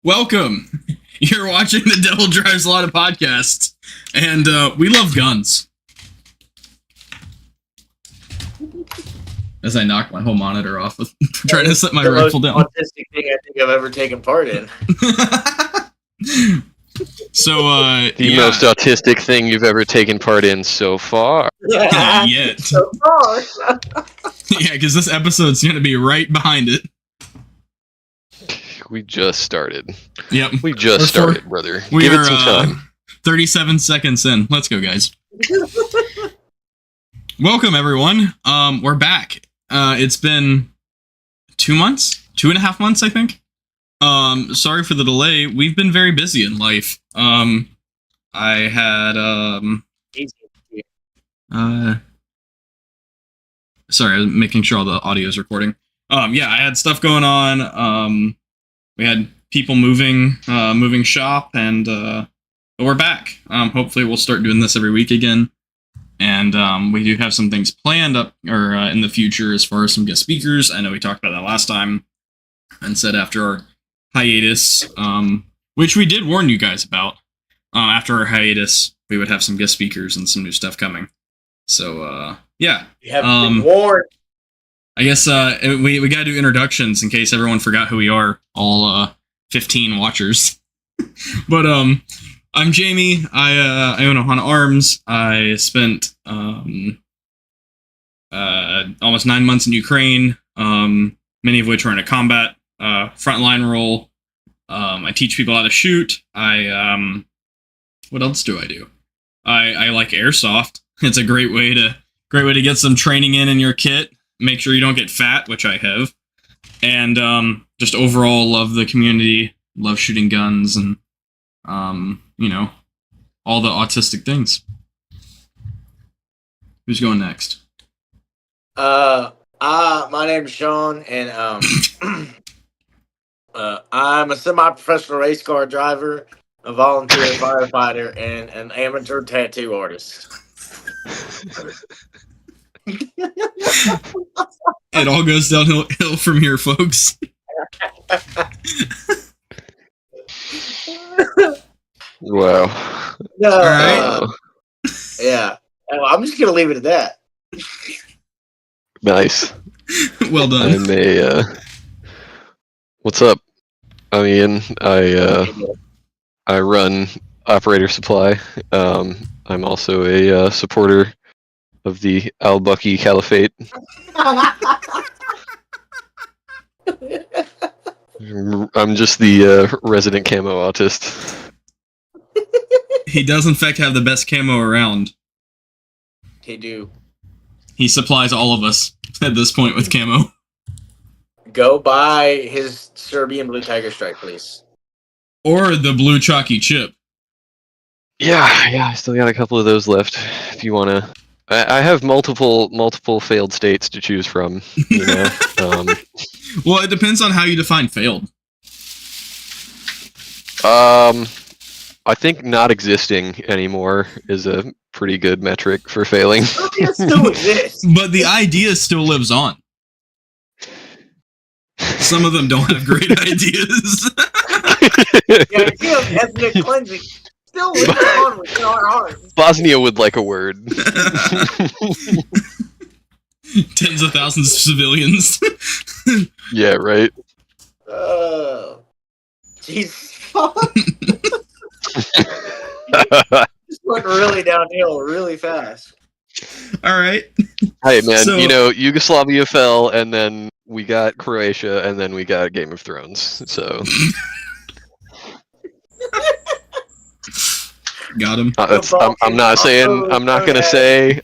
Welcome. You're watching the Devil Drives Lada podcast, and we love guns. As I knock my whole monitor off with trying to set my rifle down. The most autistic thing I think I've ever taken part in. So, the most autistic thing you've ever taken part in so far. Yet. So far. Yeah, because this episode's going to be right behind it. We just started. Yep. We just started, brother. Give it some time. 37 seconds in. Let's go, guys. Welcome, everyone. We're back. It's been 2 months? 2.5 months, I think. Sorry for the delay. We've been very busy in life. I had, sorry, I was making sure all the audio is recording. Yeah, I had stuff going on. We had people moving shop, and but we're back. Hopefully we'll start doing this every week again. And we do have some things planned up or in the future as far as some guest speakers. I know we talked about that last time and said after our hiatus, which we did warn you guys about, after our hiatus, we would have some guest speakers and some new stuff coming. So, yeah. You have been warned. I guess we got to do introductions in case everyone forgot who we are, all 15 watchers. But I'm Jamie. I own Ohana Arms. I spent almost 9 months in Ukraine, many of which were in a combat frontline role. I teach people how to shoot. What else do I do? I like airsoft. It's a great way to get some training in your kit. Make sure you don't get fat, which I have, and just overall love the community. Love shooting guns and all the autistic things. Who's going next? My name's Sean, and I'm a semi-professional race car driver, a volunteer firefighter, and an amateur tattoo artist. It all goes downhill from here, folks. Wow. No, all right. Yeah. I'm just gonna leave it at that. Nice. Well done. I'm what's up? I'm Ian. I run Operator Supply. I'm also a supporter of the Al-Bucky Caliphate. I'm just the resident camo autist. He does, in fact, have the best camo around. He do. He supplies all of us at this point with camo. Go buy his Serbian Blue Tiger Stripe, please. Or the blue chalky chip. Yeah, I still got a couple of those left. If you wanna, I have multiple failed states to choose from. You know. Well, it depends on how you define failed. I think not existing anymore is a pretty good metric for failing. It still exists. But the idea still lives on. Some of them don't have great ideas. The idea of ethnic cleansing still lives on within our hearts. Bosnia would like a word. Tens of thousands of civilians. Yeah, right. Jesus. Just went really downhill really fast. All right. Hey, man, So- Yugoslavia fell, and then we got Croatia, and then we got Game of Thrones. So Got him. I'm not gonna say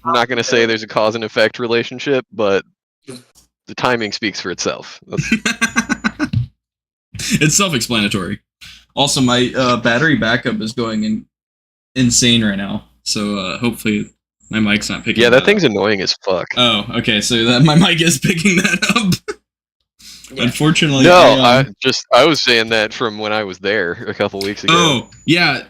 there's a cause and effect relationship, but the timing speaks for itself. It's self-explanatory. Also, my battery backup is going insane right now, so hopefully my mic's not picking. Yeah, that thing's up. annoying as fuck. Oh, okay. So that my mic is picking that up. Yeah. Unfortunately, No, I was saying that from when I was there a couple weeks ago. Oh, yeah.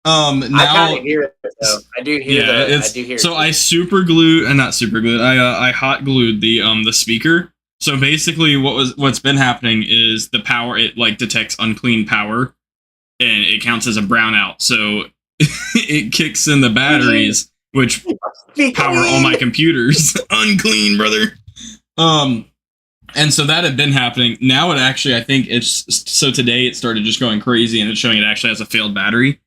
Now I kind of hear it though. I do hear so I super glued, and not super glued. I hot glued the speaker So basically, what's been happening is the power, it like detects unclean power, and it counts as a brownout. So it kicks in the batteries, which power all my computers. Unclean, brother. And so that had been happening. Now it actually, I think it's so today it started just going crazy, and it's showing it actually has a failed battery.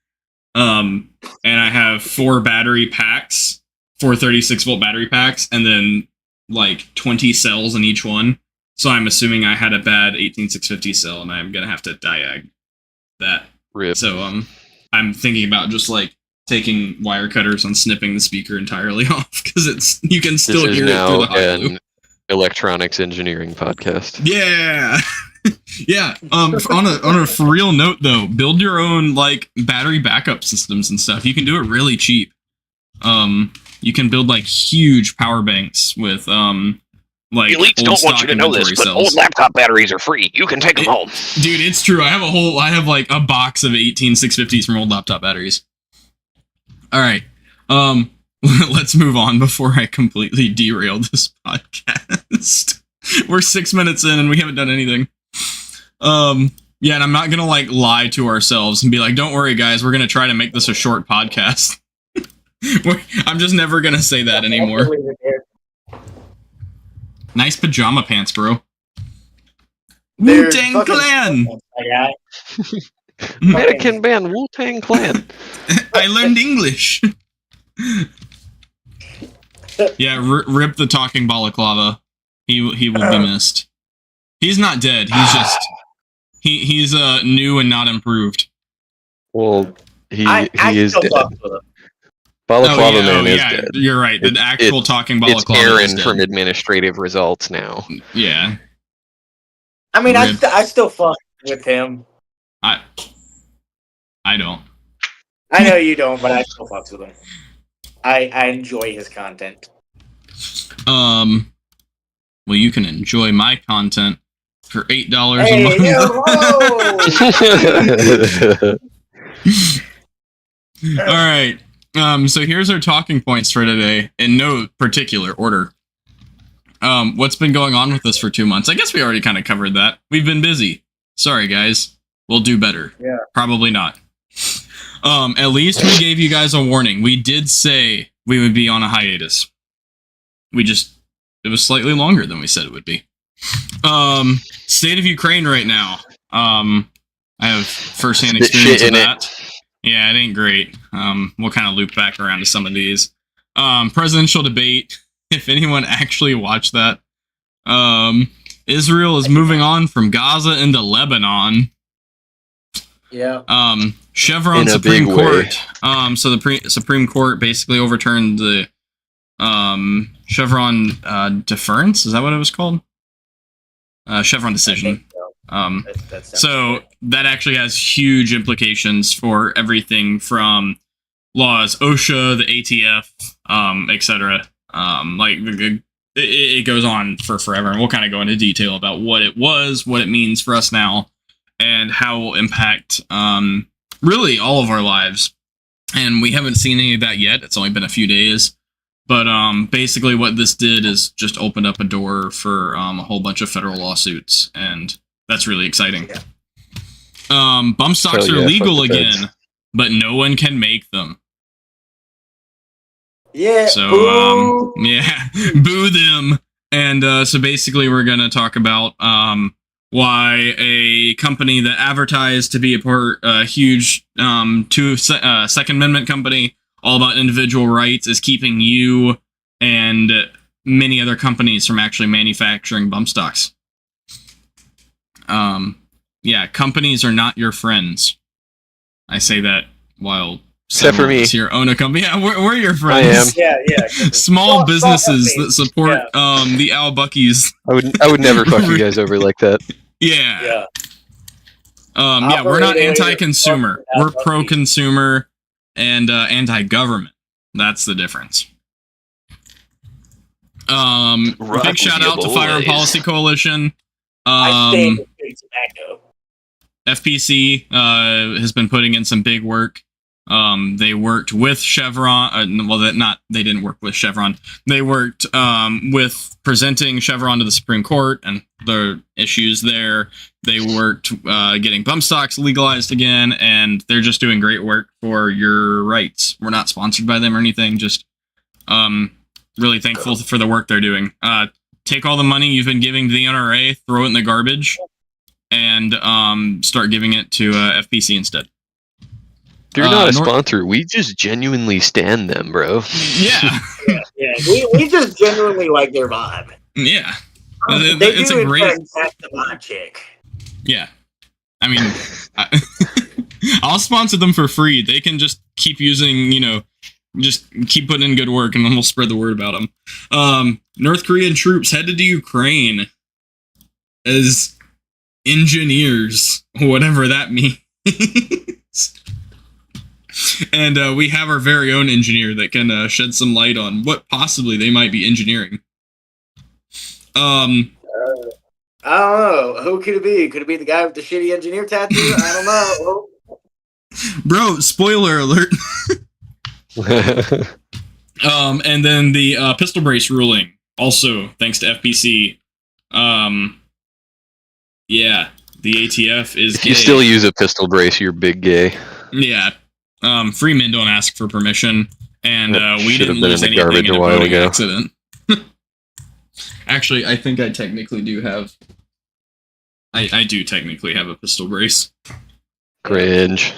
And I have 4 battery packs, 4 36-volt battery packs, and then like 20 cells in each one. So I'm assuming I had a bad 18650 cell, and I'm gonna have to diag that. Rip. So I'm thinking about just like taking wire cutters and snipping the speaker entirely off, because you can still This is hear it through now the hot loop. an electronics engineering podcast. Yeah. Yeah. On a for real note though, build your own like battery backup systems and stuff. You can do it really cheap. You can build like huge power banks with like Elites don't want you to know this, but old laptop batteries are free. You can take them home. Dude, it's true. I have like a box of 18650s from old laptop batteries. All right. Let's move on before I completely derail this podcast. We're 6 minutes in and we haven't done anything. Yeah, and I'm not gonna like lie to ourselves and be like, "Don't worry, guys, we're gonna try to make this a short podcast." I'm just never gonna say that anymore. Nice pajama pants, bro. Wu-Tang Clan. American band Wu-Tang Clan. I learned English. Yeah, rip the talking balaclava. He will be missed. He's not dead. He's just he's new and not improved. Well, he I is still dead. talk to them. Balaclava Man is dead. You're right. The actual talking It's balaclava is Aaron dead. from administrative results now. Yeah. I mean, Rip. I still fuck with him. I don't. I know you don't, but I still fuck with him. I enjoy his content. Well, you can enjoy my content for $8 a Hey, month. yo, All right. So here's our talking points for today, in no particular order. What's been going on with us for 2 months? I guess we already kind of covered that. We've been busy. Sorry, guys. We'll do better. Yeah. Probably not. At least we gave you guys a warning. We did say we would be on a hiatus. It was slightly longer than we said it would be. State of Ukraine right now. I have firsthand experience of that. Yeah, it ain't great. We'll kind of loop back around to some of these. Presidential debate. If anyone actually watched that, Israel is moving on from Gaza into Lebanon. yeah. Chevron In a Supreme big Court. So the Supreme Court basically overturned the Chevron deference. Is that what it was called? Chevron decision. So that actually has huge implications for everything from laws, OSHA, the ATF, etc. It goes on for forever, and we'll kind of go into detail about what it was, what it means for us now, and how it will impact really all of our lives. And we haven't seen any of that yet. It's only been a few days. But basically what this did is just opened up a door for a whole bunch of federal lawsuits, and that's really exciting. Yeah. Bump stocks are legal again, but no one can make them. Yeah. So, boo. yeah, boo them. And so basically we're going to talk about why a company that advertised to be a huge Second Amendment company, all about individual rights, is keeping you and many other companies from actually manufacturing bump stocks. Yeah, companies are not your friends. I say that while Except for me. here own a company. Yeah, we're your friends. I am. Yeah. Small businesses that support the Al Buckies. I would never fuck you guys over like that. Yeah. Yeah, we're not anti-consumer. We're pro-consumer and anti-government. That's the difference. Big shout out to Firearm Policy Coalition. I stand with Big Tobacco. FPC has been putting in some big work. They worked with Chevron. They didn't work with Chevron. They worked with presenting Chevron to the Supreme Court and the issues there. They worked getting bump stocks legalized again, and they're just doing great work for your rights. We're not sponsored by them or anything. Just really thankful for the work they're doing. Take all the money you've been giving to the NRA, throw it in the garbage, and start giving it to FPC instead. They're not a sponsor. We just genuinely stand them, bro. Yeah. Yeah. We just genuinely like their vibe. Yeah. It's a great the vibe check. Yeah. I mean, I'll sponsor them for free. They can just keep using, just keep putting in good work, and then we'll spread the word about them. North Korean troops headed to Ukraine as engineers, whatever that means. And we have our very own engineer that can shed some light on what possibly they might be engineering. I don't know. Who could it be? Could it be the guy with the shitty engineer tattoo? I don't know. Bro, spoiler alert. And then the pistol brace ruling, also thanks to FPC. Yeah, the ATF is If gay. you still use a pistol brace, you're big gay. Yeah. Free men don't ask for permission, and we didn't been lose in the anything garbage in a a while voting ago. accident. Actually, I think I technically do have... I do technically have a pistol brace. Cringe.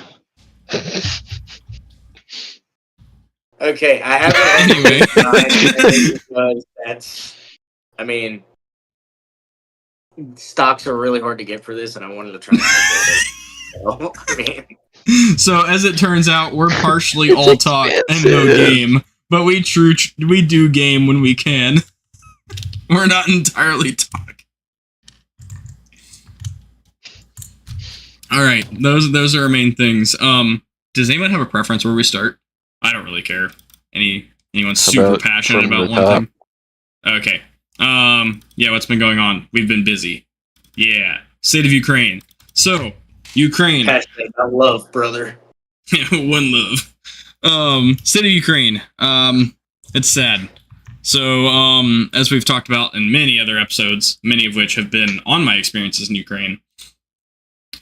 Okay, I have Anyway. because that's... I mean... Stocks are really hard to get for this, and I wanted to try and so, I mean... So, as it turns out, we're partially all talk and no game, but we do game when we can. We're not entirely talk. All right, those are our main things. Does anyone have a preference where we start? I don't really care. Anyone super passionate about one thing? Okay. Yeah, what's been going on? We've been busy. Yeah, state of Ukraine. So, Ukraine. Hashtag I love, brother. One love. State of Ukraine. It's sad. So, as we've talked about in many other episodes, many of which have been on my experiences in Ukraine.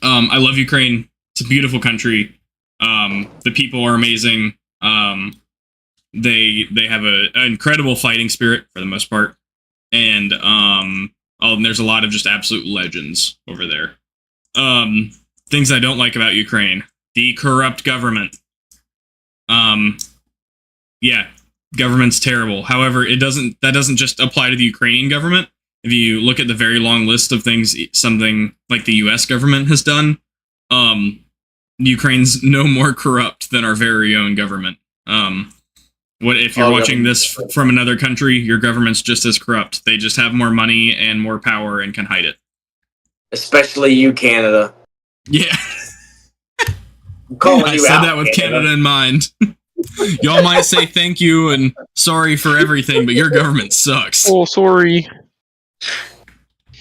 I love Ukraine. It's a beautiful country. The people are amazing. They have an incredible fighting spirit for the most part. And there's a lot of just absolute legends over there. Things I don't like about Ukraine. The corrupt government. Yeah, government's terrible. However, that doesn't just apply to the Ukrainian government. If you look at the very long list of things something like the US government has done, Ukraine's no more corrupt than our very own government. What if you're watching this from another country, your government's just as corrupt. They just have more money and more power and can hide it. Especially you, Canada. Yeah. I said that with Canada in mind. Y'all might say thank you and sorry for everything, but your government sucks. Oh, sorry.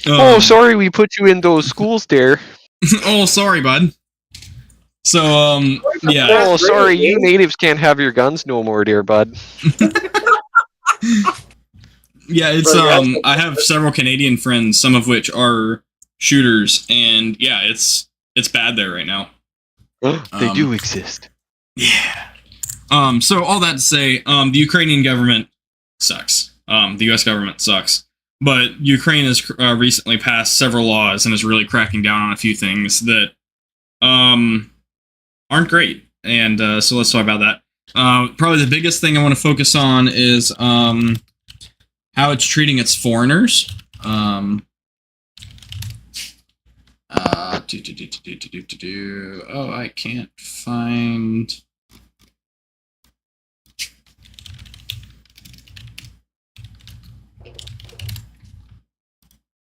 Sorry we put you in those schools there. Oh, sorry, bud. So, yeah. Oh, sorry, you natives can't have your guns no more, dear bud. Yeah, it's, I have several Canadian friends, some of which are shooters, and yeah, it's bad there right now. They do exist. Yeah. So all that to say, the Ukrainian government sucks. The US government sucks. But Ukraine has recently passed several laws and is really cracking down on a few things that aren't great. And so let's talk about that. Probably the biggest thing I want to focus on is how it's treating its foreigners. Oh, I can't find...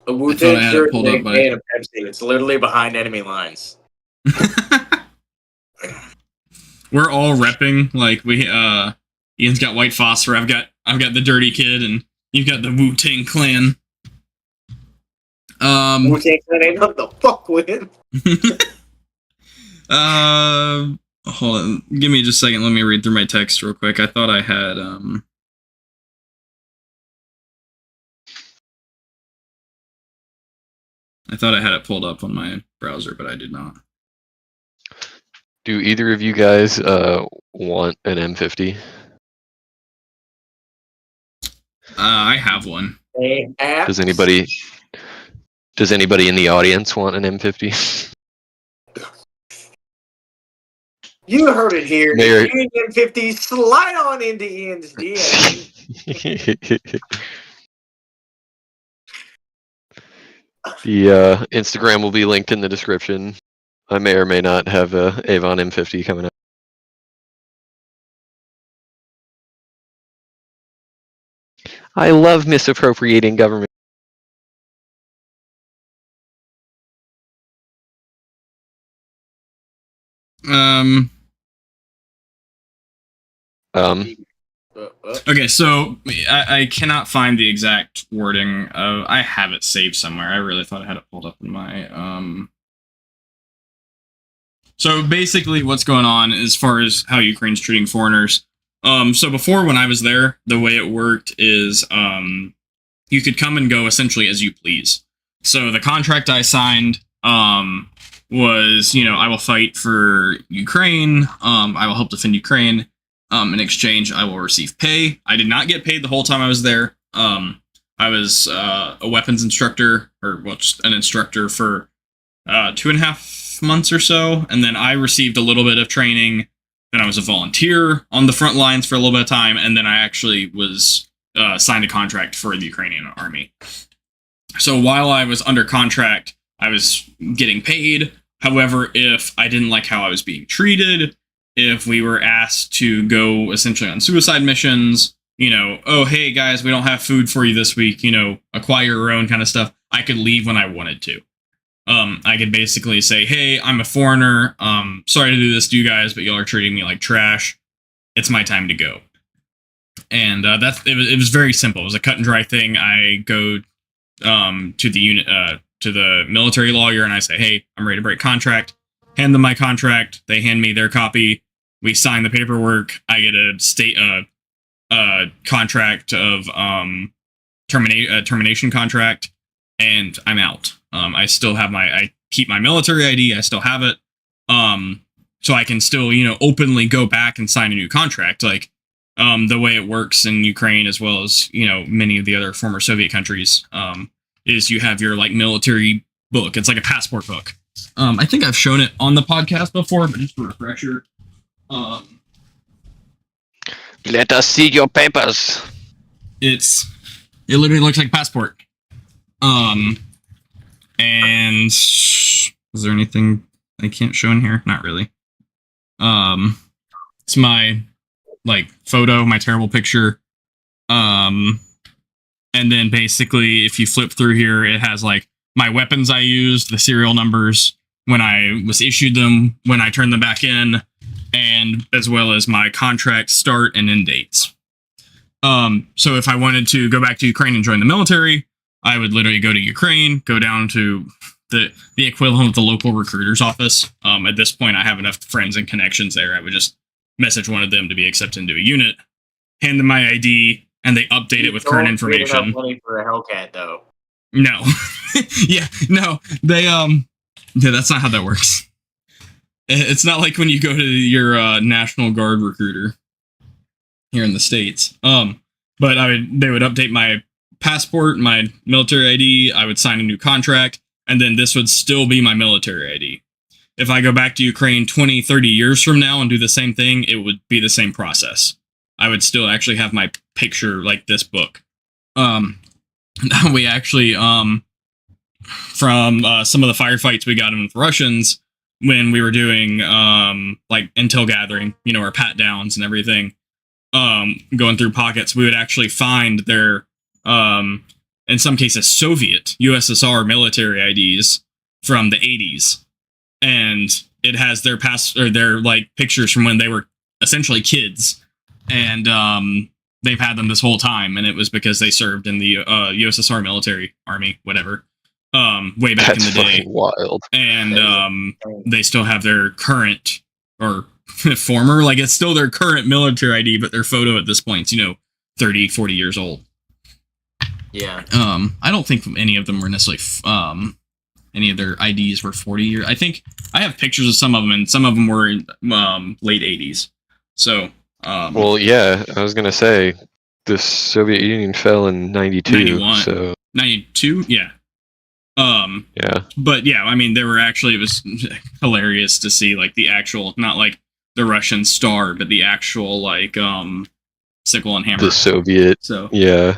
A Wu-Tang shirt and a can of Pepsi. It's literally behind enemy lines. We're all repping, like Ian's got White Phosphor, I've got the Dirty Kid, and you've got the Wu-Tang Clan. Wu-Tang Clan ain't nothing to fuck with. Hold on. Give me just a second. Let me read through my text real quick. I thought I had it pulled up on my browser, but I did not. Do either of you guys want an M50? I have one. Does anybody in the audience want an M50? You heard it here. Mayor- If you need M50, slide on into Ian's DM. The Instagram will be linked in the description. I may or may not have a Avon M50 coming up. I love misappropriating government. Okay, so I cannot find the exact wording of. I have it saved somewhere. I really thought I had it pulled up in my. So basically, what's going on as far as how Ukraine's treating foreigners. So before, when I was there, the way it worked is you could come and go essentially as you please. So the contract I signed was, I will fight for Ukraine. I will help defend Ukraine. In exchange, I will receive pay. I did not get paid the whole time I was there. I was a weapons instructor, or just an instructor for 2.5 months or so, and then I received a little bit of training. Then I was a volunteer on the front lines for a little bit of time, and then I actually was signed a contract for the Ukrainian army. So while I was under contract, I was getting paid. However, if I didn't like how I was being treated, if we were asked to go essentially on suicide missions, oh, hey guys, we don't have food for you this week, acquire your own kind of stuff, I could leave when I wanted to. I could basically say, hey, I'm a foreigner. Sorry to do this to you guys, but y'all are treating me like trash. It's my time to go. And it was very simple. It was a cut and dry thing. I go to the unit, to the military lawyer, and I say, hey, I'm ready to break contract. Hand them my contract. They hand me their copy. We sign the paperwork. I get a contract of termination contract, and I'm out. I still have I keep my military ID. I still have it. So I can still, openly go back and sign a new contract. Like, the way it works in Ukraine, as well as, many of the other former Soviet countries, is you have your military book. It's like a passport book. I think I've shown it on the podcast before, but just a refresher. Let us see your papers. It literally looks like a passport. And is there anything I can't show in here? Not really. It's my photo, my terrible picture. And then basically, if you flip through here, it has my weapons I used, the serial numbers, when I was issued them, when I turned them back in, and as well as my contract start and end dates. So if I wanted to go back to Ukraine and join the military, I would literally go to Ukraine, go down to the equivalent of the local recruiter's office. At this point, I have enough friends and connections there. I would just message one of them to be accepted into a unit, hand them my ID, and they update it with current information. Enough money for a Hellcat, though. No. Yeah, no. They that's not how that works. It's not like when you go to your National Guard recruiter here in the States. But they would update my passport, my military ID, I would sign a new contract, and then this would still be my military ID. If I go back to Ukraine 20, 30 years from now and do the same thing, it would be the same process. I would still actually have my picture like this book. We actually, from some of the firefights we got in with Russians, when we were doing intel gathering, our pat downs and everything, going through pockets, we would actually find their, in some cases, Soviet USSR military IDs from the 80s. And it has their their pictures from when they were essentially kids. And they've had them this whole time, and it was because they served in the USSR military army, whatever, way back in the day. Wild. And they still have their current, or former, like it's still their current military ID, but their photo at this point, 30, 40 years old. Yeah. I don't think any of them were necessarily, any of their IDs were 40 years. I think I have pictures of some of them, and some of them were in late 80s. So, well, yeah, I was gonna say the Soviet Union fell in 92. 91. So 92, yeah. Yeah. But yeah, I mean, it was hilarious to see like the actual, not like the Russian star, but the actual like sickle and hammer. The Soviet. So yeah.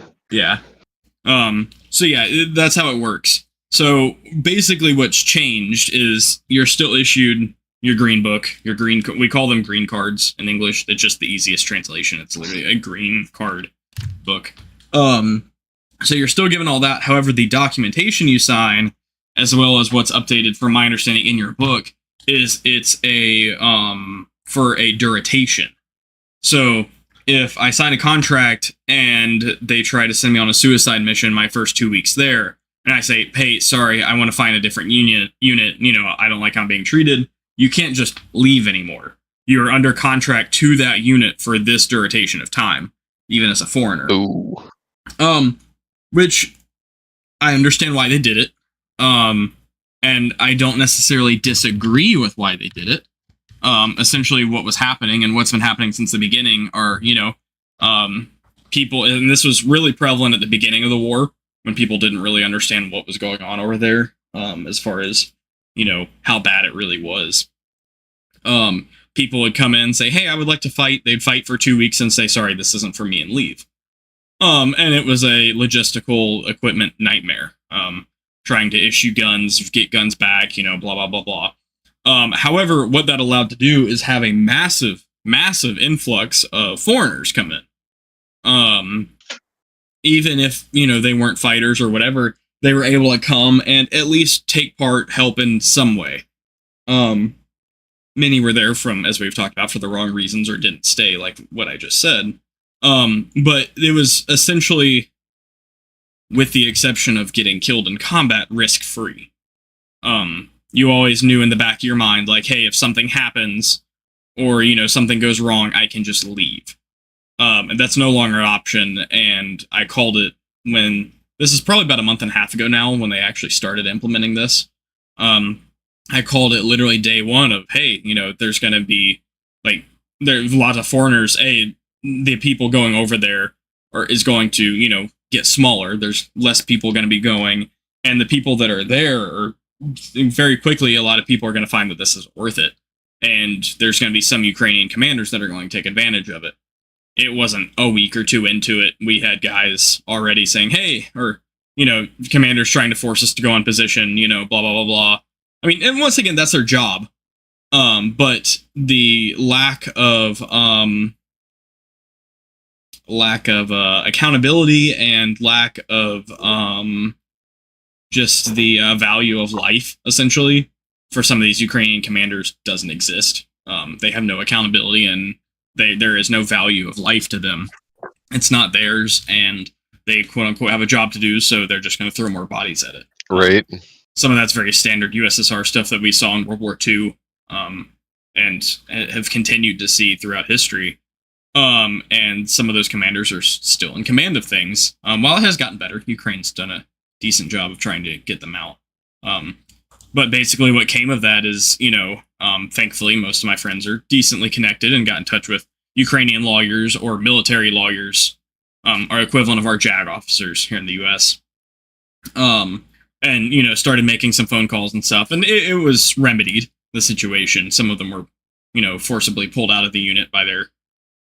So yeah, that's how it works. So basically, what's changed is you're still issued your green book, we call them green cards in English. It's just the easiest translation. It's literally a green card book. So you're still given all that. However, the documentation you sign, as well as what's updated from my understanding in your book, is it's a for a duration. So if I sign a contract and they try to send me on a suicide mission my first 2 weeks there, and I say, hey, sorry, I want to find a different unit, I don't like how I'm being treated, you can't just leave anymore. You're under contract to that unit for this duration of time, even as a foreigner. Ooh. Which I understand why they did it. And I don't necessarily disagree with why they did it. Essentially what was happening and what's been happening since the beginning are, people, and this was really prevalent at the beginning of the war when people didn't really understand what was going on over there, as far as, how bad it really was. People would come in and say, hey, I would like to fight. They'd fight for 2 weeks and say, sorry, this isn't for me, and leave. And it was a logistical equipment nightmare. Trying to issue guns, get guns back, blah, blah, blah, blah. However, what that allowed to do is have a massive, massive influx of foreigners come in. Even if, they weren't fighters or whatever, they were able to come and at least take part, help in some way. Many were there from, as we've talked about, for the wrong reasons or didn't stay, like what I just said. But it was essentially, with the exception of getting killed in combat, risk-free. You always knew in the back of your mind, like, hey, if something happens, or, something goes wrong, I can just leave. And that's no longer an option, and I called it this is probably about a month and a half ago now, when they actually started implementing this. I called it literally day one of, hey, there's going to be, like, there's a lot of foreigners, the people going over there is going to, get smaller. There's less people going to be going, and the people that are there are very quickly, a lot of people are going to find that this is worth it. And there's going to be some Ukrainian commanders that are going to take advantage of it. It wasn't a week or two into it. We had guys already saying, hey, or, commanders trying to force us to go on position, blah, blah, blah, blah. I mean, and once again, that's their job. But the lack of accountability and lack of just the value of life, essentially, for some of these Ukrainian commanders doesn't exist. They have no accountability, and there is no value of life to them. It's not theirs, and they quote unquote have a job to do, so they're just going to throw more bodies at it. Right. Some of that's very standard USSR stuff that we saw in World War II, and have continued to see throughout history. And some of those commanders are still in command of things. While it has gotten better, Ukraine's done a decent job of trying to get them out. But basically what came of that is, thankfully most of my friends are decently connected and got in touch with Ukrainian lawyers or military lawyers, our equivalent of our JAG officers here in the US. And, started making some phone calls and stuff, and it was remedied, the situation. Some of them were, forcibly pulled out of the unit by their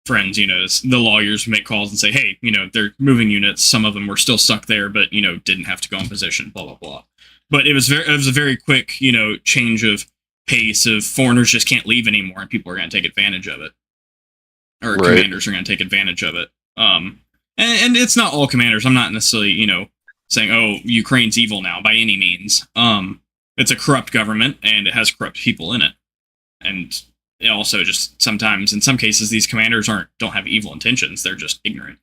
friends. The lawyers make calls and say, hey, they're moving units. Some of them were still stuck there, but, didn't have to go in position, blah, blah, blah. But it was a very quick, change of pace of foreigners just can't leave anymore, and people are going to take advantage of it. Or right. Commanders are going to take advantage of it. And it's not all commanders. I'm not necessarily, saying, oh, Ukraine's evil now by any means. It's a corrupt government, and it has corrupt people in it. And it also just sometimes, in some cases, these commanders don't have evil intentions. They're just ignorant.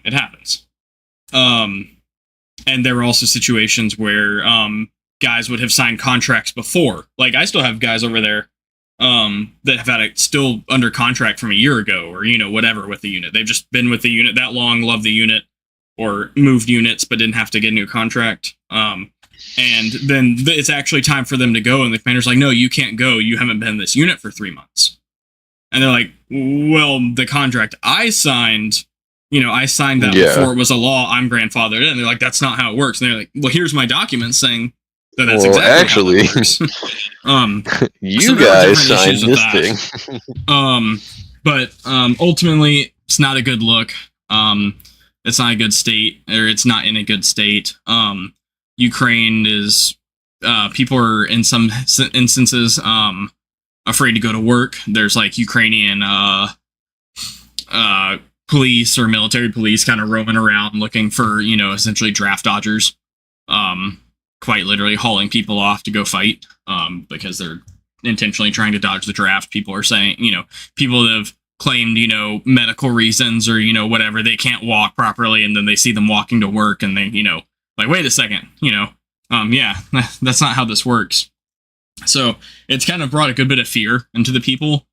It happens. And there were also situations where guys would have signed contracts before. Like, I still have guys over there that have had it still under contract from a year ago, or whatever with the unit. They've just been with the unit that long, love the unit, or moved units but didn't have to get a new contract. And then it's actually time for them to go, and the commander's like, no, you can't go. You haven't been in this unit for 3 months. And they're like, well, the contract I signed, I signed that before it was a law. I'm grandfathered in. And they're like, that's not how it works. And they're like, well, here's my document saying that that's exactly how it works. You so guys signed this thing. But ultimately, it's not a good look. It's not a good state, or it's not in a good state. Ukraine is, people are in some instances afraid to go to work. There's like Ukrainian police or military police kind of roaming around looking for, essentially draft dodgers, quite literally hauling people off to go fight, because they're intentionally trying to dodge the draft. People are saying, people that have claimed, medical reasons or, whatever, they can't walk properly, and then they see them walking to work and they, like, wait a second, yeah, that's not how this works. So it's kind of brought a good bit of fear into the people.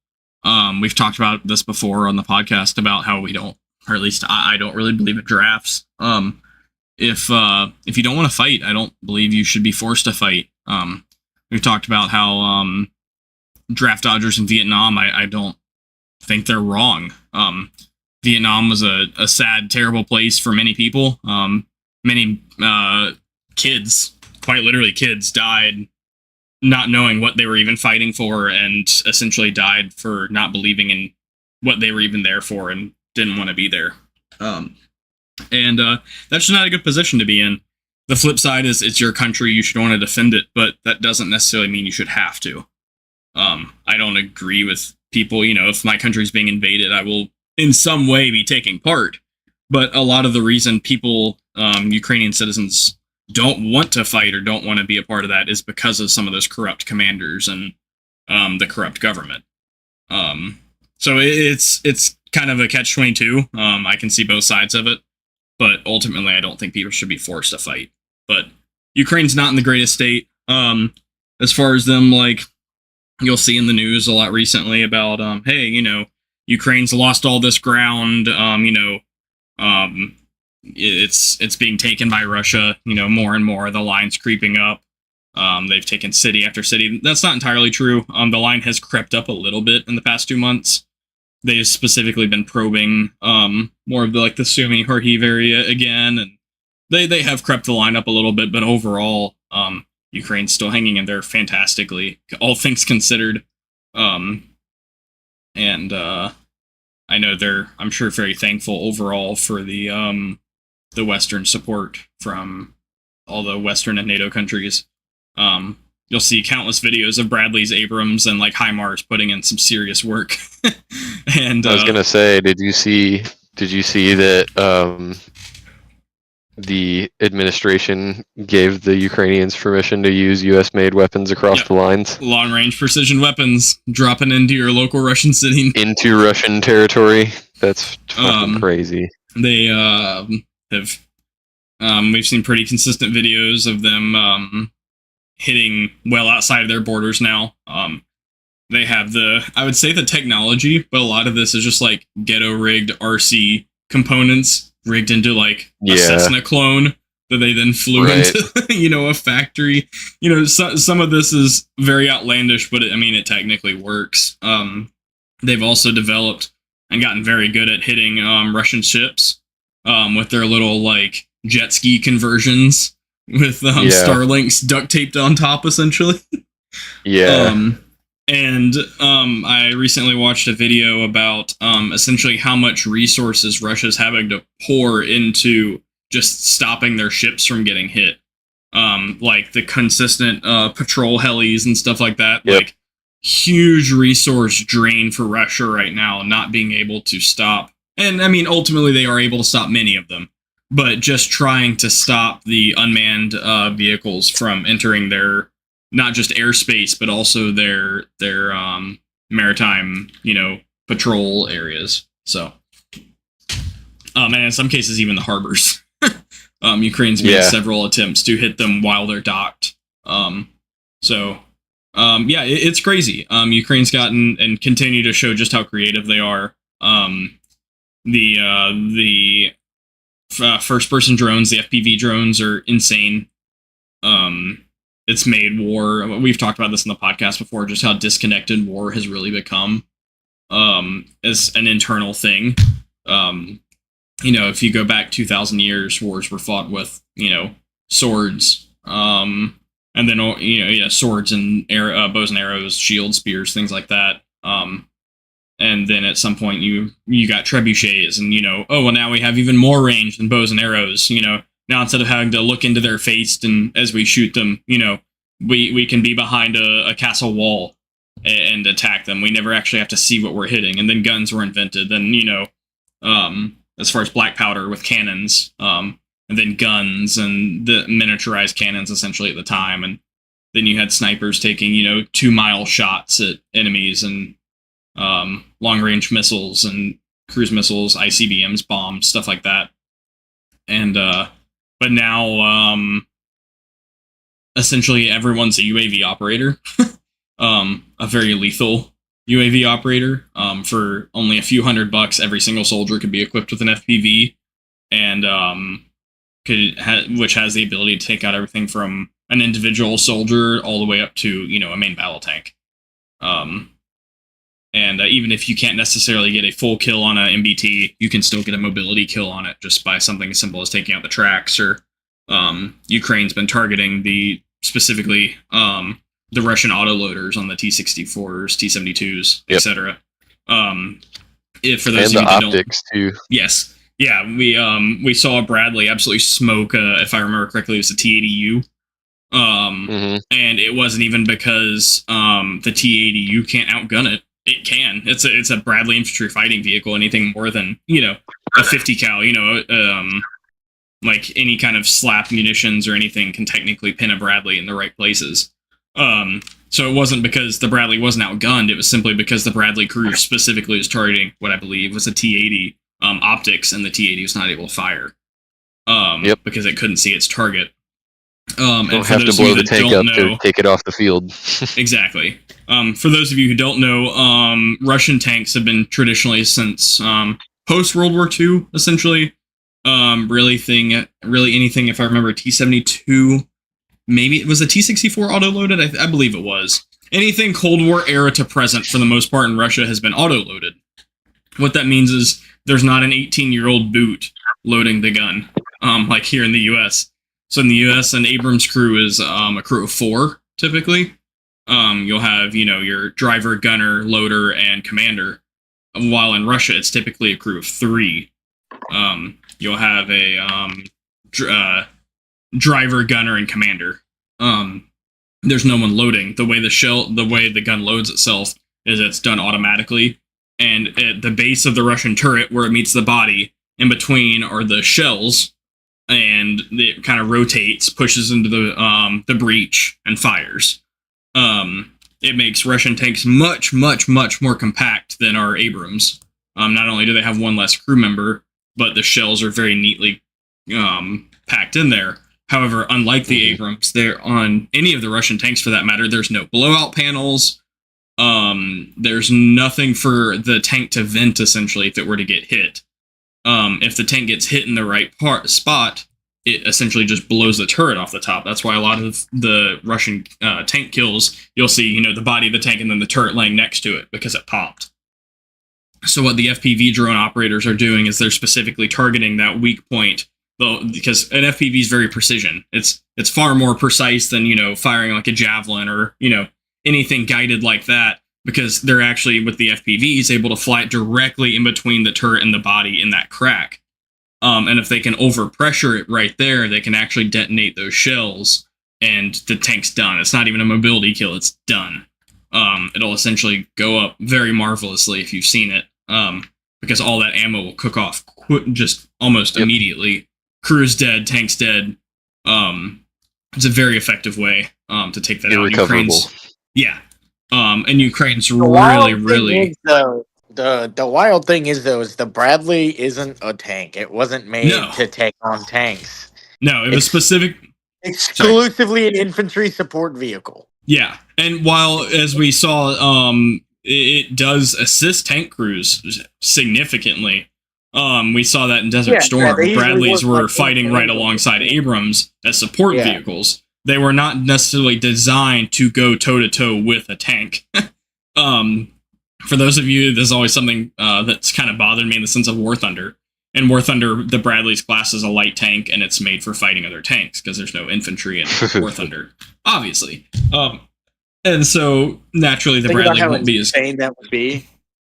We've talked about this before on the podcast about how we don't, or at least I don't really believe in drafts. If you don't want to fight, I don't believe you should be forced to fight. We've talked about how draft dodgers in Vietnam, I don't think they're wrong. Vietnam was a sad, terrible place for many people. Many kids, quite literally kids, died not knowing what they were even fighting for, and essentially died for not believing in what they were even there for and didn't want to be there. And that's just not a good position to be in. The flip side is it's your country, you should want to defend it, but that doesn't necessarily mean you should have to. I don't agree with people, if my country's being invaded, I will in some way be taking part. But a lot of the reason people, Ukrainian citizens, don't want to fight or don't want to be a part of that is because of some of those corrupt commanders and the corrupt government. So it's kind of a catch-22. I can see both sides of it, but ultimately I don't think people should be forced to fight. But Ukraine's not in the greatest state. As far as them, like, you'll see in the news a lot recently about, hey, Ukraine's lost all this ground, it's being taken by Russia, more and more. The line's creeping up. They've taken city after city. That's not entirely true. The line has crept up a little bit in the past 2 months. They've specifically been probing more of the Sumy Kharkiv area again, and they have crept the line up a little bit, but overall, Ukraine's still hanging in there fantastically, all things considered. And I know they're, I'm sure, very thankful overall for the Western support from all the Western and NATO countries. You'll see countless videos of Bradley's Abrams and like HIMARS putting in some serious work. And I was gonna say, did you see that the administration gave the Ukrainians permission to use U.S.-made weapons across the lines? Long-range precision weapons dropping into your local Russian city. Into Russian territory. That's fucking crazy. They have... we've seen pretty consistent videos of them hitting well outside of their borders now. They have I would say the technology, but a lot of this is just like ghetto-rigged RC components rigged into like a Cessna clone that they then flew into, a factory. Some of this is very outlandish, but it technically works. They've also developed and gotten very good at hitting Russian ships with their little like jet ski conversions with Starlinks duct taped on top, essentially. And I recently watched a video about essentially how much resources Russia's having to pour into just stopping their ships from getting hit. Like the consistent patrol helis and stuff like that. Like huge resource drain for Russia right now, not being able to stop. And ultimately they are able to stop many of them. But just trying to stop the unmanned vehicles from entering their not just airspace, but also their maritime, patrol areas. So, and in some cases, even the harbors. Ukraine's made several attempts to hit them while they're docked. So, it's crazy. Ukraine's gotten and continue to show just how creative they are. The first-person drones, the FPV drones, are insane. It's made war. We've talked about this in the podcast before, just how disconnected war has really become as an internal thing. If you go back 2,000 years, wars were fought with, swords, and then, swords and bows and arrows, shields, spears, things like that. And then at some point you got trebuchets and, now we have even more range than bows and arrows, now instead of having to look into their face and as we shoot them, we can be behind a castle wall and attack them. We never actually have to see what we're hitting. And then guns were invented. Then, as far as black powder with cannons, and then guns and the miniaturized cannons essentially at the time. And then you had snipers taking, 2-mile shots at enemies and long-range missiles and cruise missiles, ICBMs, bombs, stuff like that. And but now essentially everyone's a UAV operator, a very lethal UAV operator. For only a few $100, every single soldier could be equipped with an FPV, and which has the ability to take out everything from an individual soldier all the way up to a main battle tank. And even if you can't necessarily get a full kill on an MBT, you can still get a mobility kill on it just by something as simple as taking out the tracks. Or Ukraine's been targeting specifically the Russian autoloaders on the T-64s, T-72s, etc. For those and of you the optics too. Yes, yeah, we saw Bradley absolutely smoke. If I remember correctly, it was a T-80U. And it wasn't even because the T-80U can't outgun it. It can. It's a Bradley infantry fighting vehicle. Anything more than a 50 cal, like any kind of slap munitions or anything can technically pin a Bradley in the right places. So it wasn't because the Bradley wasn't outgunned. It was simply because the Bradley crew specifically was targeting what I believe was a T-80 optics, and the T-80 was not able to fire because it couldn't see its target. Don't and have to blow the tank up to take it off the field. Exactly. For those of you who don't know, Russian tanks have been traditionally since post World War II, essentially. Really anything. If I remember, T-72, maybe it was a T-64 auto-loaded. I believe it was. Anything Cold War era to present, for the most part, in Russia has been auto-loaded. What that means is there's not an 18-year-old boot loading the gun, like here in the U.S. So in the U.S., an Abrams crew is a crew of 4, typically. You'll have, your driver, gunner, loader, and commander. While in Russia, it's typically a crew of 3. You'll have a driver, gunner, and commander. There's no one loading. The way the gun loads itself is it's done automatically. And at the base of the Russian turret, where it meets the body, in between are the shells. And it kind of rotates, pushes into the breach, and fires. It makes Russian tanks much, much, much more compact than our Abrams. Not only do they have one less crew member, but the shells are very neatly packed in there. However, unlike the Abrams, there on any of the Russian tanks for that matter, there's no blowout panels. There's nothing for the tank to vent, essentially, if it were to get hit. If the tank gets hit in the right spot, it essentially just blows the turret off the top. That's why a lot of the Russian tank kills, you'll see, the body of the tank and then the turret laying next to it because it popped. So what the FPV drone operators are doing is they're specifically targeting that weak point, though, because an FPV is very precision. It's far more precise than, firing like a javelin or, anything guided like that. Because they're actually, with the FPVs, able to fly it directly in between the turret and the body in that crack. And if they can overpressure it right there, they can actually detonate those shells, and the tank's done. It's not even a mobility kill, it's done. It'll essentially go up very marvelously if you've seen it, because all that ammo will cook off just almost immediately. Crew's dead, tank's dead. It's a very effective way to take that out. Irrecoverable. And Ukraine's really the wild thing is though is the Bradley isn't a tank. It wasn't made to take on tanks. No, it was exclusively an infantry support vehicle. Yeah, and while as we saw, it does assist tank crews significantly. We saw that in Desert Storm. they usually Bradleys work were like fighting right alongside Abrams as support vehicles. They were not necessarily designed to go toe to toe with a tank. For those of you, there's always something that's kind of bothered me in the sense of War Thunder. In War Thunder, the Bradley's class is a light tank, and it's made for fighting other tanks because there's no infantry in War Thunder, obviously. And so naturally, the Bradley won't be as insane that would be.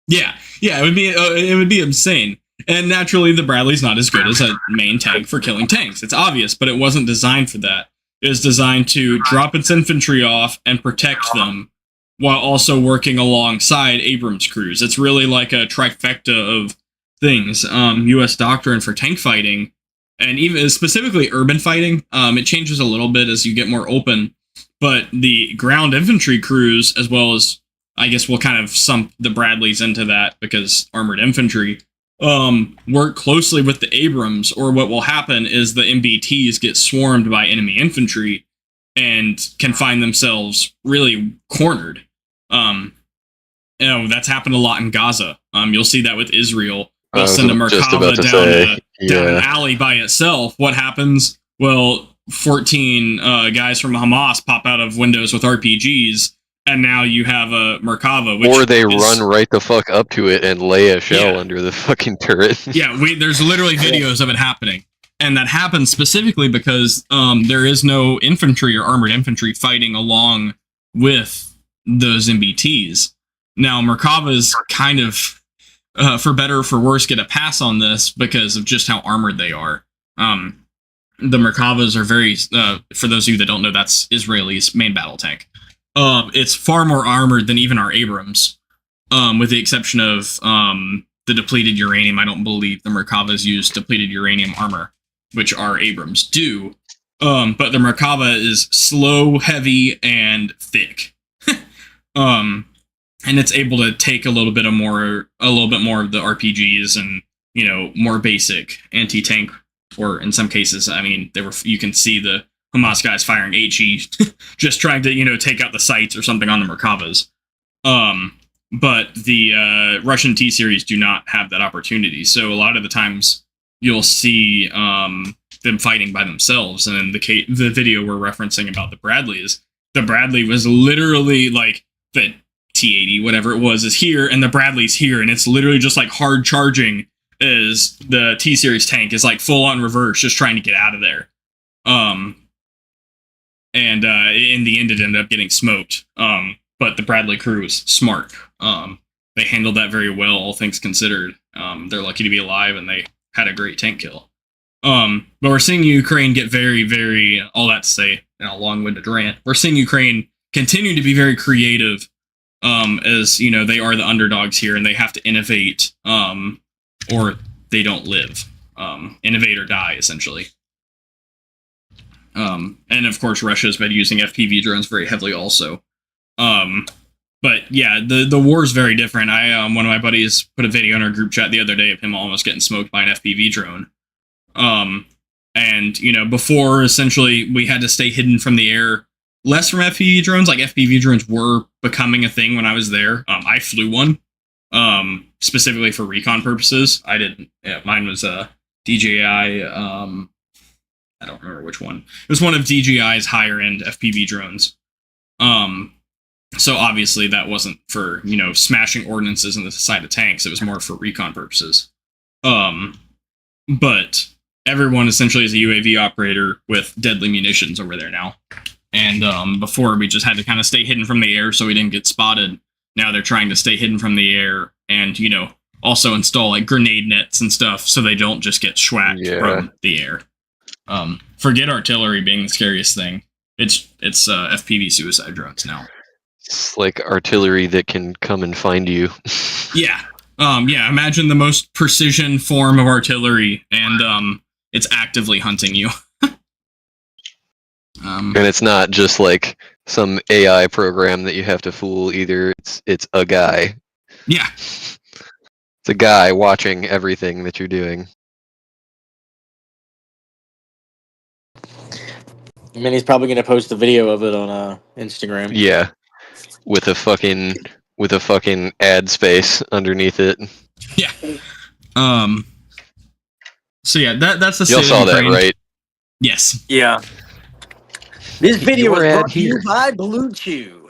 Yeah, it would be insane. And naturally, the Bradley's not as good as a main tank for killing tanks. It's obvious, but it wasn't designed for that. It was designed to drop its infantry off and protect them while also working alongside Abrams crews. It's really like a trifecta of things. U.S. doctrine for tank fighting, and even specifically urban fighting, it changes a little bit as you get more open. But the ground infantry crews, as well as, I guess we'll kind of sump the Bradleys into that because armored infantry, work closely with the Abrams, or what will happen is the MBTs get swarmed by enemy infantry and can find themselves really cornered. That's happened a lot in Gaza. You'll see that with Israel. They'll send a Merkava down an alley by itself. What happens? Well, 14 guys from Hamas pop out of windows with RPGs, and now you have a Merkava. Or they run right the fuck up to it and lay a shell under the fucking turret. Yeah, there's literally videos of it happening. And that happens specifically because there is no infantry or armored infantry fighting along with those MBTs. Now, Merkavas kind of, for better or for worse, get a pass on this because of just how armored they are. The Merkavas are very, for those of you that don't know, that's Israel's main battle tank. It's far more armored than even our Abrams, with the exception of the depleted uranium. I don't believe the Merkavas use depleted uranium armor, which our Abrams do. But the Merkava is slow, heavy, and thick. And it's able to take a little bit more of the RPGs and, more basic anti-tank, or in some cases, I mean, you can see the Hamas guys firing HE, just trying to, take out the sights or something on the Merkavas. But the Russian T-Series do not have that opportunity. So a lot of the times you'll see them fighting by themselves. And in the video we're referencing about the the Bradley was literally like the T-80, whatever it was, is here, and the Bradley's here, and it's literally just like hard charging as the T-Series tank is like full on reverse, just trying to get out of there. And in the end, it ended up getting smoked. But the Bradley crew was smart. They handled that very well, all things considered. They're lucky to be alive, and they had a great tank kill. But we're seeing Ukraine get very, very, all that to say, a long-winded rant. We're seeing Ukraine continue to be very creative, as, they are the underdogs here, and they have to innovate, or they don't live. Innovate or die, essentially. And of course, Russia's been using FPV drones very heavily also. But yeah, the war is very different. One of my buddies put a video in our group chat the other day of him almost getting smoked by an FPV drone. And, before, essentially, we had to stay hidden from the air, less from FPV drones. Like, FPV drones were becoming a thing when I was there. I flew one, specifically for recon purposes. I didn't, mine was a DJI, I don't remember which one. It was one of DJI's higher-end FPV drones. So obviously that wasn't for, smashing ordnances in the side of tanks. It was more for recon purposes. But everyone essentially is a UAV operator with deadly munitions over there now. And before, we just had to kind of stay hidden from the air so we didn't get spotted. Now they're trying to stay hidden from the air and, also install like grenade nets and stuff so they don't just get schwacked from the air. Forget artillery being the scariest thing. It's FPV suicide drones now. It's like artillery that can come and find you. Yeah. Imagine the most precision form of artillery, and it's actively hunting you. And it's not just like some AI program that you have to fool either. It's a guy. Yeah. It's a guy watching everything that you're doing. I mean, he's probably gonna post a video of it on Instagram. Yeah, with a fucking ad space underneath it. Yeah. So yeah, that's the Y'all state saw of that, Ukraine. right? Yes. Yeah. This video Your was ad brought to you here. by Blue Chew.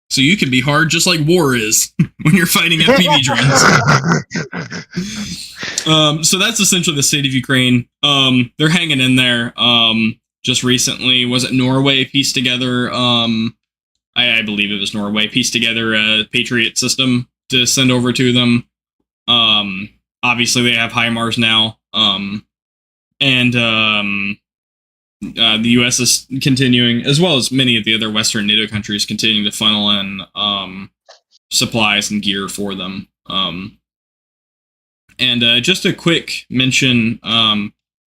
So you can be hard just like war is when you're fighting FPV drones. So that's essentially the state of Ukraine. They're hanging in there. Just recently, was it Norway pieced together? I believe it was Norway pieced together a Patriot system to send over to them. Obviously they have HIMARS now. The U.S. is continuing, as well as many of the other Western NATO countries, continuing to funnel in supplies and gear for them. Just a quick mention,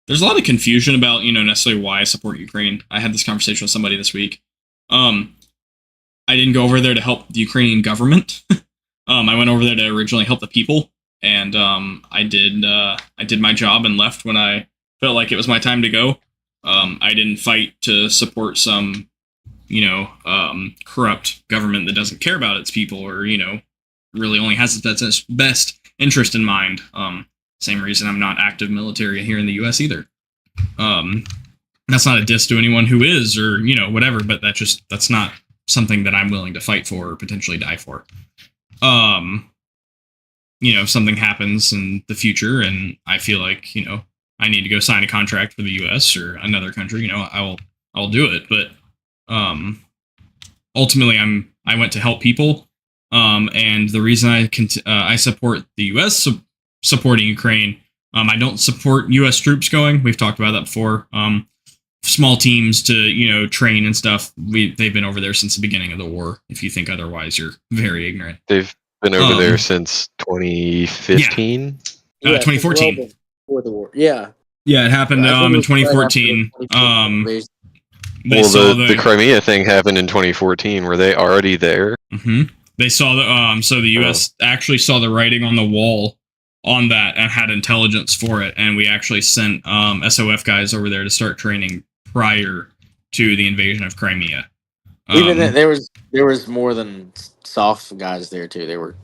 there's a lot of confusion about, necessarily why I support Ukraine. I had this conversation with somebody this week. I didn't go over there to help the Ukrainian government. I went over there to originally help the people, and I did my job and left when I felt like it was my time to go. I didn't fight to support some, corrupt government that doesn't care about its people or, really only has its best interest in mind. Same reason I'm not active military here in the U.S. either. That's not a diss to anyone who is or, whatever, but that's not something that I'm willing to fight for or potentially die for. If something happens in the future and I feel like, I need to go sign a contract for the U.S. or another country, I'll do it. But ultimately, I went to help people, and the reason I support the U.S. Supporting Ukraine, I don't support U.S. troops going. We've talked about that before. Small teams to train and stuff. They've been over there since the beginning of the war. If you think otherwise, you're very ignorant. They've been over there since 2015. Yeah, 2014. Before the war. Yeah. Yeah, it happened in 2014. The Crimea thing happened in 2014. Were they already there? Mm-hmm. They saw the U.S. actually saw the writing on the wall on that and had intelligence for it, and we actually sent SOF guys over there to start training prior to the invasion of Crimea. Even then, there was more than soft guys there too. They were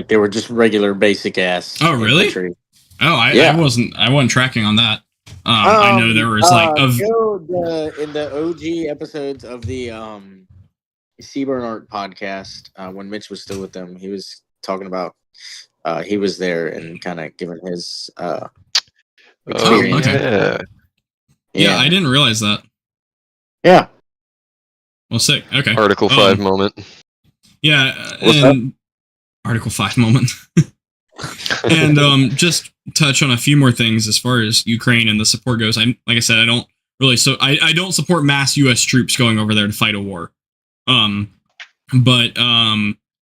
they were just regular basic ass. Oh, really? Infantry. Oh, I wasn't tracking on that. I know there was in the OG episodes of the Seaburn Art podcast, when Mitch was still with them, he was talking about he was there and kind of giving his experience. Oh, okay. Yeah, I didn't realize that. Yeah. Well, sick. Okay. Article 5 moment. Yeah, and Article 5 moment. And just touch on a few more things as far as Ukraine and the support goes. Like I said, I don't really I don't support mass U.S. troops going over there to fight a war. But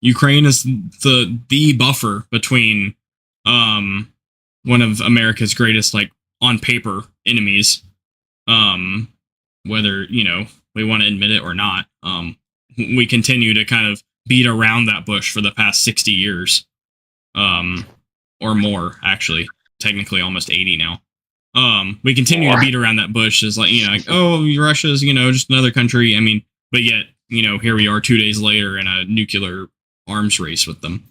Ukraine is the buffer between one of America's greatest, on paper, enemies. Whether we want to admit it or not, we continue to kind of beat around that bush for the past 60 years. Or more, actually, technically almost 80 now. We continue to beat around that bush as Russia's, just another country. I mean, but yet, here we are 2 days later in a nuclear arms race with them.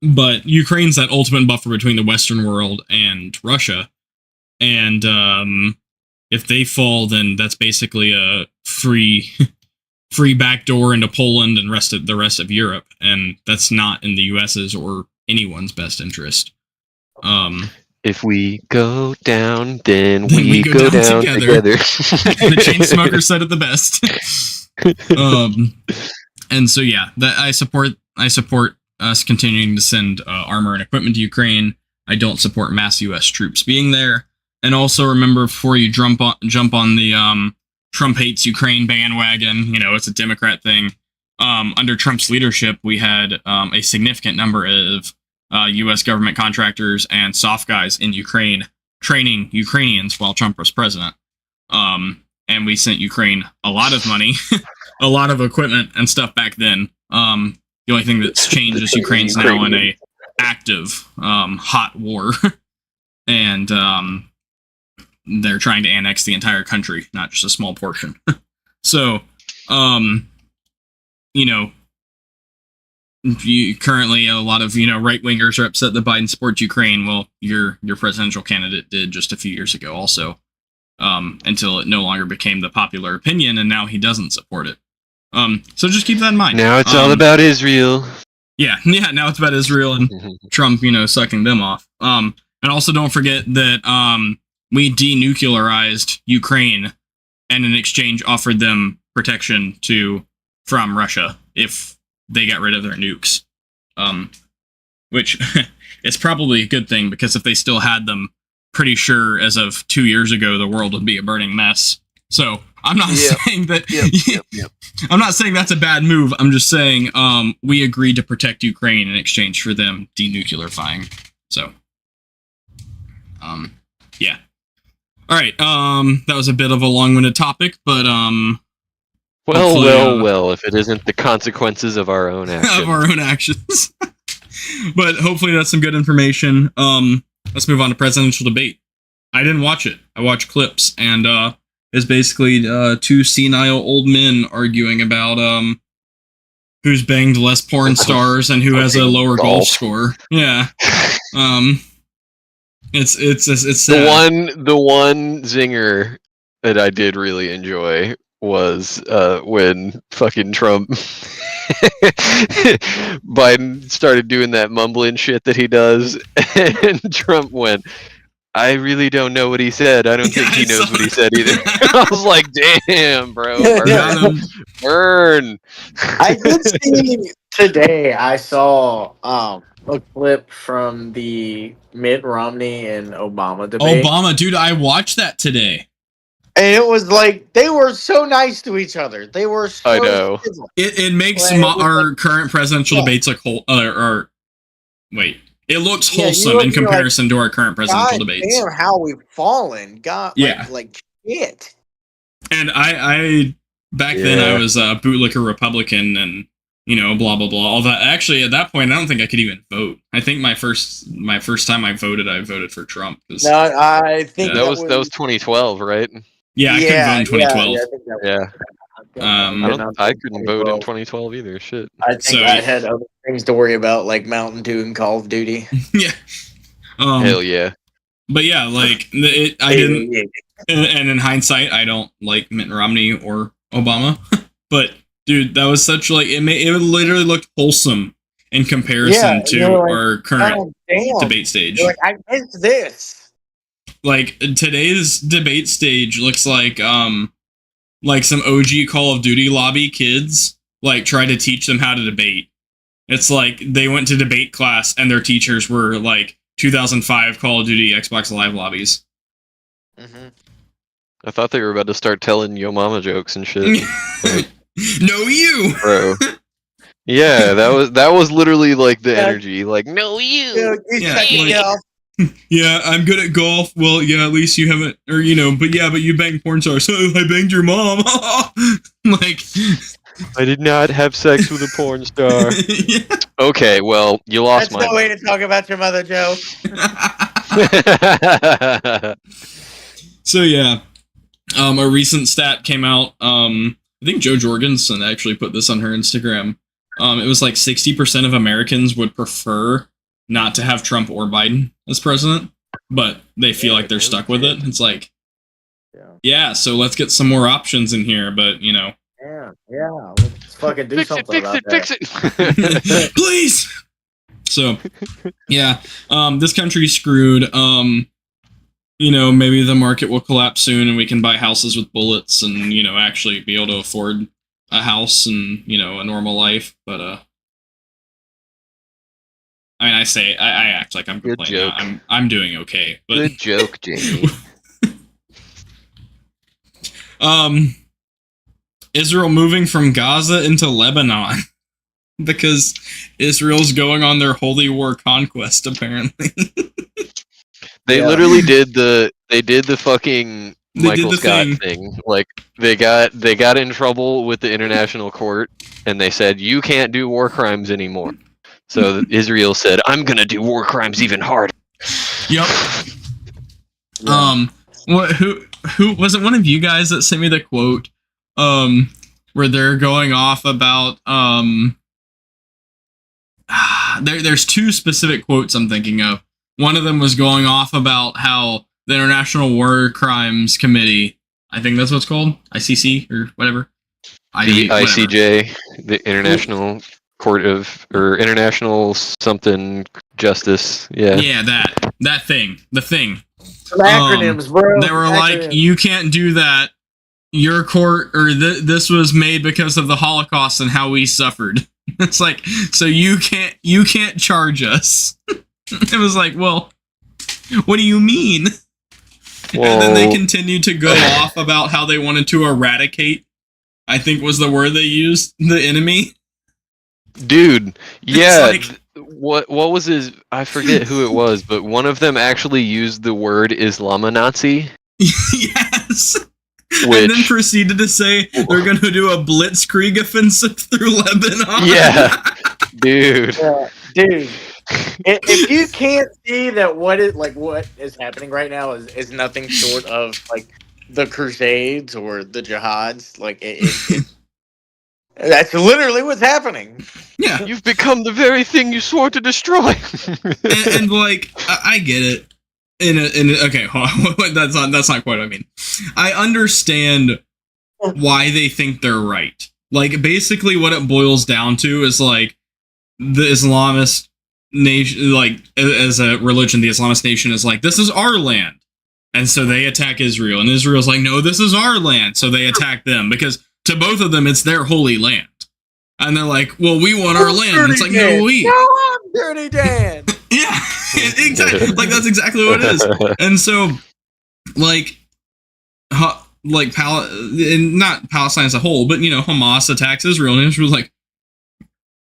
But Ukraine's that ultimate buffer between the Western world and Russia. And if they fall, then that's basically a free backdoor into Poland and the rest of Europe, and that's not in the U.S.'s or anyone's best interest. If we go down, then we go down together. The Chainsmokers said it the best. And so yeah, that I support us continuing to send armor and equipment to Ukraine. I don't support mass U.S. troops being there. And also remember, before you jump on the Trump hates Ukraine bandwagon, it's a Democrat thing. Under Trump's leadership, we had a significant number of U.S. government contractors and soft guys in Ukraine training Ukrainians while Trump was president. And we sent Ukraine a lot of money, a lot of equipment and stuff back then. The only thing that's changed is Ukraine's now in a active hot war, and they're trying to annex the entire country, not just a small portion. So, currently a lot of right wingers are upset that Biden supports Ukraine. Well, your presidential candidate did just a few years ago, also, until it no longer became the popular opinion, and now he doesn't support it. So just keep that in mind. Now it's all about Israel. Yeah. Now it's about Israel and Trump, sucking them off. And also don't forget that we denuclearized Ukraine, and in exchange offered them protection from Russia if they got rid of their nukes. Which is probably a good thing, because if they still had them, pretty sure as of 2 years ago the world would be a burning mess. So I'm not saying that. I'm not saying that's a bad move. I'm just saying we agreed to protect Ukraine in exchange for them denuclearizing. So, yeah. All right. That was a bit of a long-winded topic, but well. If it isn't the consequences of our own actions, but hopefully that's some good information. Let's move on to presidential debate. I didn't watch it. I watched clips, and it's basically two senile old men arguing about who's banged less porn stars and who has a lower golf score. Yeah. It's sad. The one zinger that I did really enjoy was when fucking Trump Biden started doing that mumbling shit that he does, and Trump went, I really don't know what he said. I don't think he knows what he said either. I was like, damn, bro. Burn. I did see today, I saw a clip from the Mitt Romney and Obama debate. Obama, dude, I watched that today. And it was like, they were so nice to each other. They were so I know. civil. It makes our current presidential debates look it looks wholesome in comparison to our current presidential debates. Damn, how we've fallen. God, like shit. And I back then I was a bootlicker Republican and blah blah blah all that. Actually, at that point, I don't think I could even vote. I think my first time I voted for Trump. No, I think that was 2012, right? Yeah, I couldn't vote in 2012. I couldn't vote in 2012 either. Shit. I think I had other things to worry about, like Mountain Dew and Call of Duty. Yeah. Hell yeah. But yeah, like I didn't. And in hindsight, I don't like Mitt Romney or Obama. But dude, that was such it literally looked wholesome in comparison to our current debate stage. You're like, I missed this. Like today's debate stage looks like some OG Call of Duty lobby kids try to teach them how to debate. It's like they went to debate class and their teachers were 2005 Call of Duty Xbox Live lobbies. Mm-hmm. I thought they were about to start telling Yo Mama jokes and shit. No, you, bro. Yeah, that was literally the energy. No, you. Yeah, I'm good at golf. Well, yeah, at least you haven't, but you banged porn stars. So I banged your mom. I did not have sex with a porn star. Yeah. Okay, well, you lost That's no way to talk about your mother, Joe. So yeah, a recent stat came out. I think Jo Jorgensen actually put this on her Instagram. It was 60% of Americans would prefer not to have Trump or Biden as president, but they feel like they're stuck with it. It's so let's get some more options in here, but Yeah, let's fucking do something about that. Fix it. Please! So, yeah, this country's screwed. Maybe the market will collapse soon and we can buy houses with bullets and, actually be able to afford a house and, a normal life, but, I mean, I act like I'm complaining. I'm doing okay. But good joke, Jamie. Israel moving from Gaza into Lebanon because Israel's going on their holy war conquest. Apparently, they literally did the fucking Michael the Scott thing. thing. Like they got in trouble with the international court, and they said you can't do war crimes anymore. So Israel said, "I'm gonna do war crimes even harder." Yep. Yeah. Who was it? One of you guys that sent me the quote, where they're going off about there's two specific quotes I'm thinking of. One of them was going off about how the International War Crimes Committee, I think that's what it's called, ICC or whatever. The ICJ, the International Court of or International something Justice. Yeah. Yeah, that thing, the thing. Some acronyms, bro. They were like, you can't do that. Your court or this was made because of the Holocaust and how we suffered. It's like, so you can't charge us. It was like, well, what do you mean? Well, and then they continued to go off about how they wanted to eradicate, I think was the word they used, the enemy. Dude, yeah. Like, what was his? I forget who it was, but one of them actually used the word Islamo-Nazi. Yes. And then proceeded to say they're going to do a blitzkrieg offensive through Lebanon. Yeah, dude. Dude, if you can't see that what is happening right now is nothing short of like the Crusades or the Jihads, like that's literally what's happening. Yeah, you've become the very thing you swore to destroy. and like I get it. Okay, that's not quite what I mean. I understand why they think they're right. Like basically, what it boils down to is like the Islamist nation, like as a religion, the Islamist nation is like, this is our land, and so they attack Israel, and Israel's like, no, this is our land, so they attack them because to both of them, it's their holy land, and they're like, well, we want our land. And it's like, no, I'm Dirty Dan. Yeah, exactly. Like that's exactly what it is. And so, like not Palestine as a whole, but Hamas attacks Israel, and Israel's like,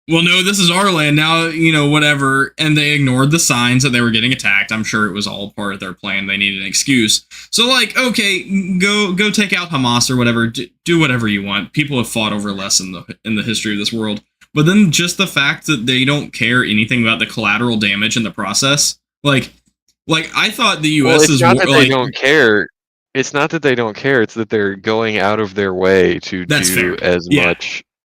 well, no, this is our land now, whatever. And they ignored the signs that they were getting attacked. I'm sure it was all part of their plan. They needed an excuse. So, like, okay, go take out Hamas or whatever. Do whatever you want. People have fought over less in the history of this world. But then just the fact that they don't care anything about the collateral damage in the process, like I thought the U.S. is not that they don't care. It's not that they don't care. It's that they're going out of their way to do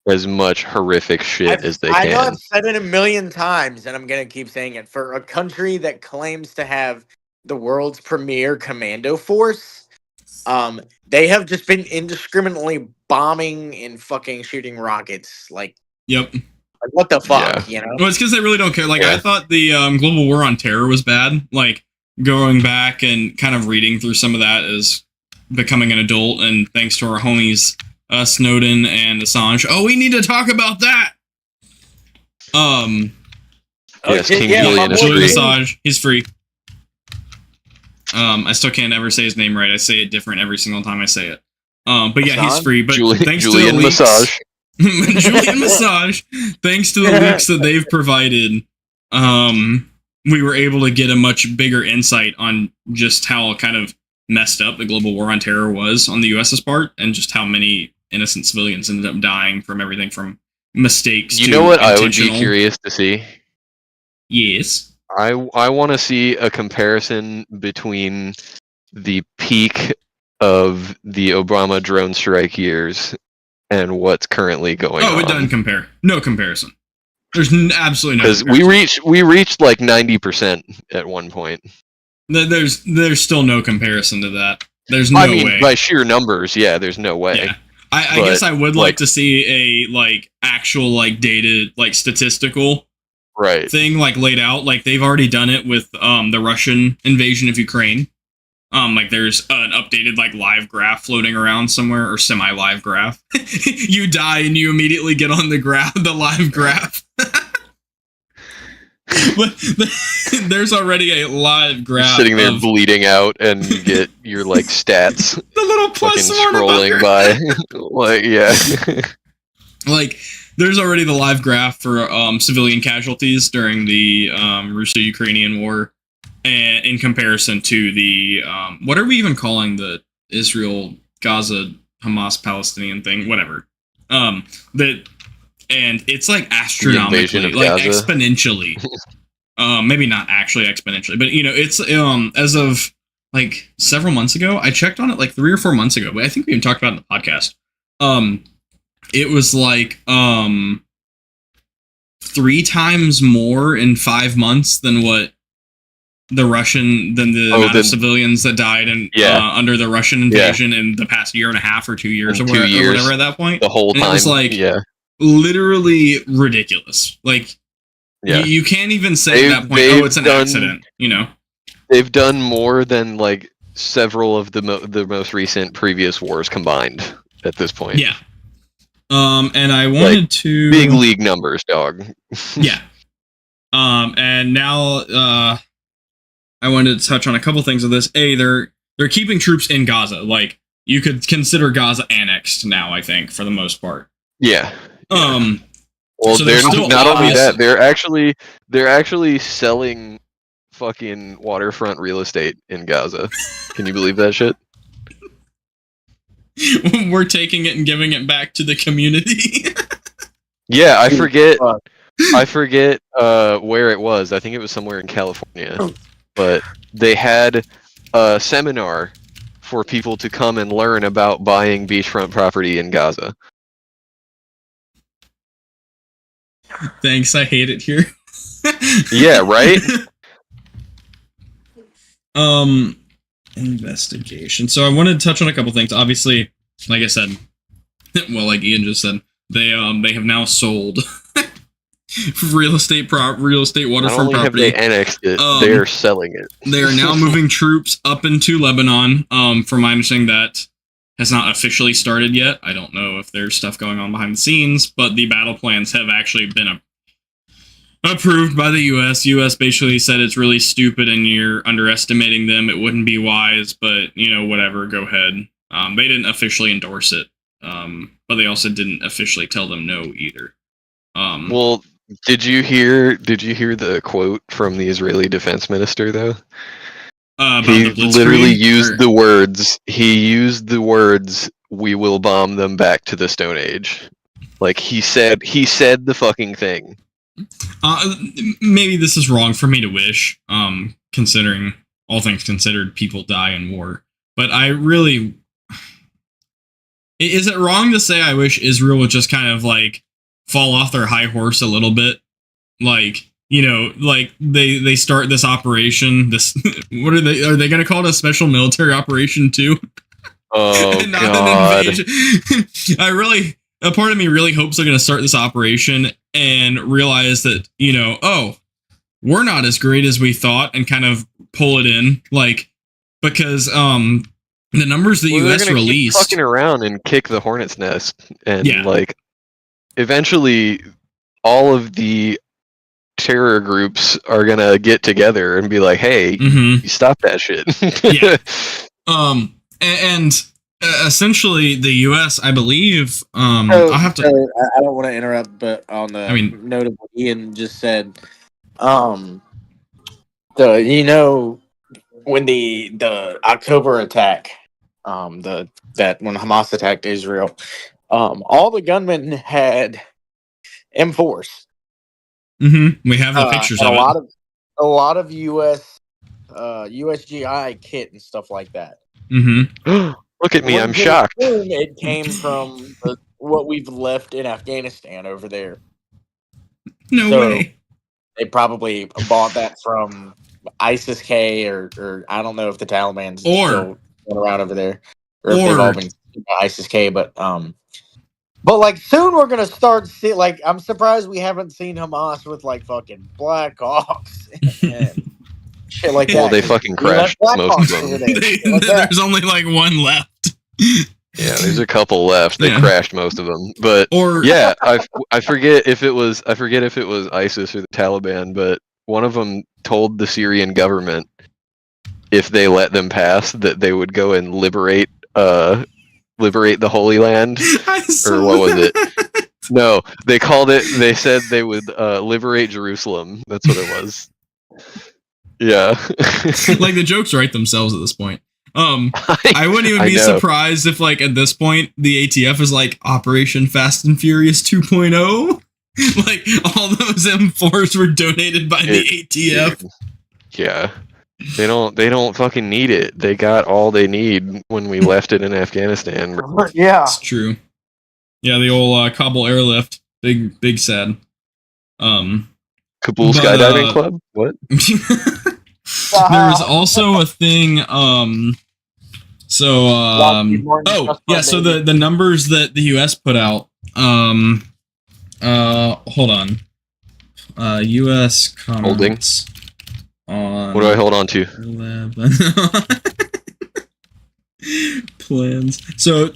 as much horrific shit as they can. I know I've said it a million times, and I'm gonna keep saying it. For a country that claims to have the world's premier commando force, they have just been indiscriminately bombing and fucking shooting rockets. Like, yep. Like, what the fuck, you know? Well, it's because they really don't care. Like, I thought the global war on terror was bad. Like, going back and kind of reading through some of that as becoming an adult, and thanks to our homies Snowden and Assange. Oh, we need to talk about that. Yes, King Julian Assange. He's free. I still can't ever say his name right. I say it different every single time I say it. But yeah, he's free. But thanks to the leaks, Massage. Julian Massage. Thanks to the leaks that they've provided, we were able to get a much bigger insight on just how kind of messed up the global war on terror was on the US's part, and just how many innocent civilians ended up dying from everything from mistakes to know what I would be curious to see? Yes. I want to see a comparison between the peak of the Obama drone strike years and what's currently going on. Oh, it doesn't compare. No comparison. There's absolutely no comparison. Because we reached like 90% at one point. There's still no comparison to that. There's no way. By sheer numbers, yeah, there's no way. Yeah. I guess I would like to see a actual data statistical thing laid out. Like they've already done it with the Russian invasion of Ukraine. There's an updated live graph floating around somewhere, or semi-live graph. You die and you immediately get on the live graph. But there's already a live graph. You're sitting there bleeding out, and you get your stats. The little plus scrolling by. Yeah. There's already the live graph for civilian casualties during the Russo-Ukrainian war, and in comparison to the what are we even calling the Israel, Gaza, Hamas, Palestinian thing, whatever. And it's like astronomically, like Gaza. exponentially. Maybe not actually exponentially, but it's as of like several months ago. I checked on it like 3 or 4 months ago, but I think we even talked about it in the podcast. It was like 3 times more in 5 months than what the amount of civilians that died under the Russian invasion in the past year and a half or 2 years or whatever at that point. The whole time. It was like literally ridiculous. Like you can't even say at that point, it's an accident. They've done more than like several of the most recent previous wars combined at this point. Yeah. And I wanted to big league numbers, dog. Yeah. And now I wanted to touch on a couple things of this. They're keeping troops in Gaza. Like you could consider Gaza annexed now, I think, for the most part. Yeah. Well, so they're not only that, they're actually selling fucking waterfront real estate in Gaza. Can you believe that shit? We're taking it and giving it back to the community. Yeah, I forget where it was. I think it was somewhere in California. But they had a seminar for people to come and learn about buying beachfront property in Gaza. Thanks, I hate it here. Yeah, right? Investigation. So I wanted to touch on a couple things. Obviously, like I said, well, like Ian just said, they have now sold real estate waterfront Not only property. Have they annexed it, they're selling it. They are now moving troops up into Lebanon. From my understanding, that has not officially started yet. I don't know if there's stuff going on behind the scenes, but the battle plans have actually been approved by the U.S. U.S. basically said it's really stupid and you're underestimating them. It wouldn't be wise, but whatever, go ahead. They didn't officially endorse it, but they also didn't officially tell them no either. Well, did you hear the quote from the Israeli defense minister though? He literally used the words. He used the words, "We will bomb them back to the Stone Age." Like he said the fucking thing. Maybe this is wrong for me to wish, considering all things considered, people die in war. But I really, is it wrong to say I wish Israel would just kind of like fall off their high horse a little bit? Like, like they start this operation. This what are they going to call it? A special military operation too? Oh God! An invasion. A part of me really hopes they're going to start this operation and realize that, we're not as great as we thought, and kind of pull it in, like, because the numbers the U.S. released, keep fucking around and kick the hornet's nest, and like, eventually, all of the terror groups are gonna get together and be like, "Hey, you stop that shit." Yeah. And essentially, the U.S., I believe, I'll have to. I don't want to interrupt, but on the note of what Ian just said, when the October attack, when Hamas attacked Israel, all the gunmen had M4s. We have the pictures of it. A lot of USGI kit and stuff like that. Look at me, I'm shocked. It came from what we've left in Afghanistan over there. No way. They probably bought that from ISIS-K or I don't know if the Taliban's still going around over there. Or if they've all been ISIS-K, but like soon we're gonna start see, like, I'm surprised we haven't seen Hamas with like fucking Black Hawks and shit like that. Well, they fucking crashed most of them. There's only like one left. Yeah, there's a couple left. They crashed most of them. But I forget if it was ISIS or the Taliban, but one of them told the Syrian government if they let them pass that they would go and liberate the Holy Land. Or what was it? No, they said they would liberate Jerusalem. That's what it was. Yeah. Like, the jokes write themselves at this point. I wouldn't even be surprised if, like, at this point, the ATF is like Operation Fast and Furious 2.0. Like, all those M4s were donated by the ATF. Dude, yeah. They don't fucking need it. They got all they need when we left it in Afghanistan. Yeah. It's true. Yeah, the old Kabul airlift. Big sad. Kabul skydiving club? What? There was also a thing, so the numbers that the US put out, hold on. US comments on what do I hold on to? Plans. So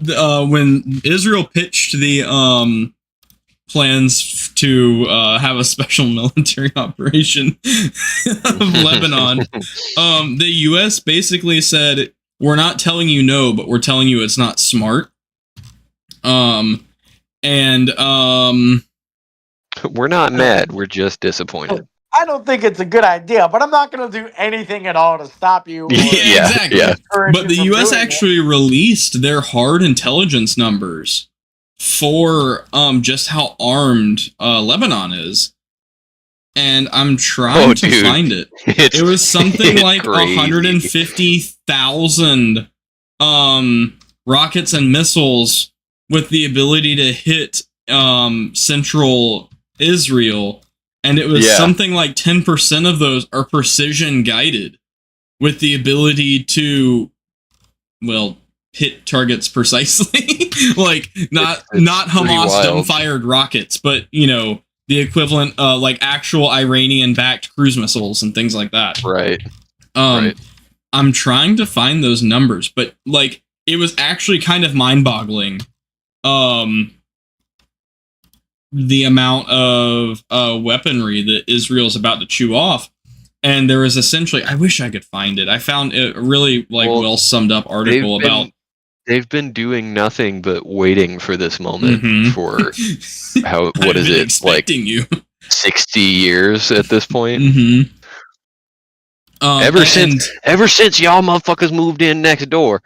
when Israel pitched the plans to have a special military operation of Lebanon, the US basically said, we're not telling you no, but we're telling you it's not smart. We're not mad, we're just disappointed. I don't think it's a good idea, but I'm not going to do anything at all to stop you. Yeah, exactly. Yeah. But the US actually released their hard intelligence numbers for just how armed Lebanon is. And I'm trying to find it. It was something like crazy. 150,000 rockets and missiles with the ability to hit central Israel. And it was something like 10% of those are precision guided with the ability to, well, hit targets precisely. Like, not Hamas dumbfired rockets, but, you know, the equivalent, like actual Iranian-backed cruise missiles and things like that. Right. Right. I'm trying to find those numbers, but, like, it was actually kind of mind-boggling. The amount of weaponry that Israel's about to chew off. And there was essentially, I wish I could find it. I found a really well summed up article about. They've been doing nothing but waiting for this moment for what is it, like you. 60 years at this point? Ever since y'all motherfuckers moved in next door.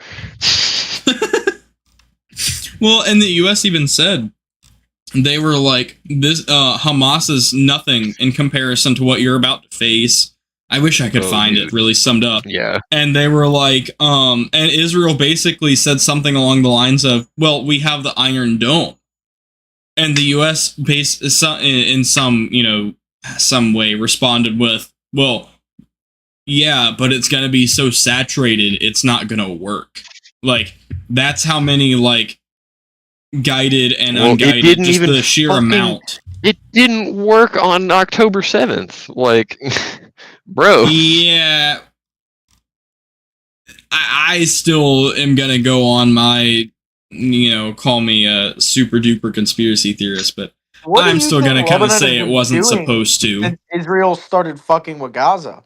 Well, and the US even said, they were like, this Hamas is nothing in comparison to what you're about to face. I wish I could find it really summed up. Yeah. And they were like, and Israel basically said something along the lines of, well, we have the Iron Dome. And the US in some, you know, some way responded with, well, yeah, but it's going to be so saturated, it's not going to work. Like, that's how many, like, guided and unguided, just the sheer amount. It didn't work on October 7th. Like, bro. Yeah. I still am going to go on my, you know, call me a super duper conspiracy theorist, but I'm still going to kind of say it wasn't supposed to. Israel started fucking with Gaza.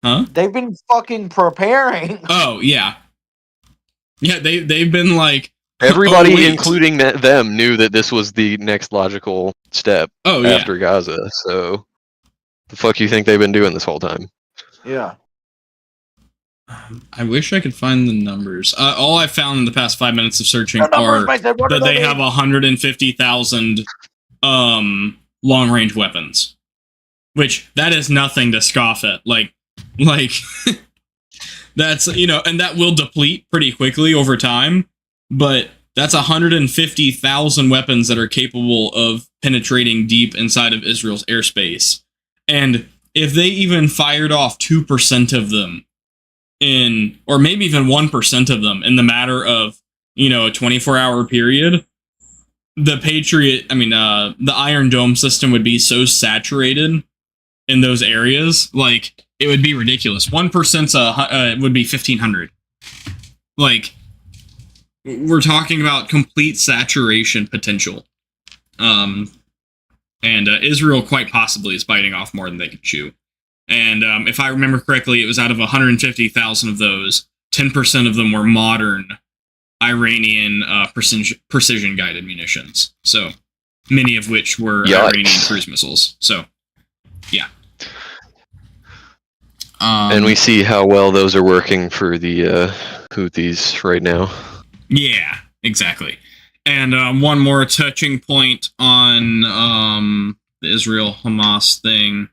Huh? They've been fucking preparing. Oh, yeah. Yeah, they've been like, everybody, including them, knew that this was the next logical step after Gaza. So, the fuck you think they've been doing this whole time? Yeah. I wish I could find the numbers. All I found in the past 5 minutes of searching are that they have 150,000 long-range weapons, which that is nothing to scoff at. Like that's, you know, and that will deplete pretty quickly over time. But that's 150,000 weapons that are capable of penetrating deep inside of Israel's airspace. And if they even fired off 2% of them or maybe even 1% of them in the matter of, you know, a 24-hour period, the the Iron Dome system would be so saturated in those areas, like, it would be ridiculous. 1% would be 1,500. Like, we're talking about complete saturation potential. And Israel quite possibly is biting off more than they can chew. And if I remember correctly, it was out of 150,000 of those, 10% of them were modern Iranian precision-guided munitions. So, many of which were Iranian cruise missiles. So, yeah. And we see how well those are working for the Houthis right now. Yeah, exactly. And one more touching point on the Israel-Hamas thing.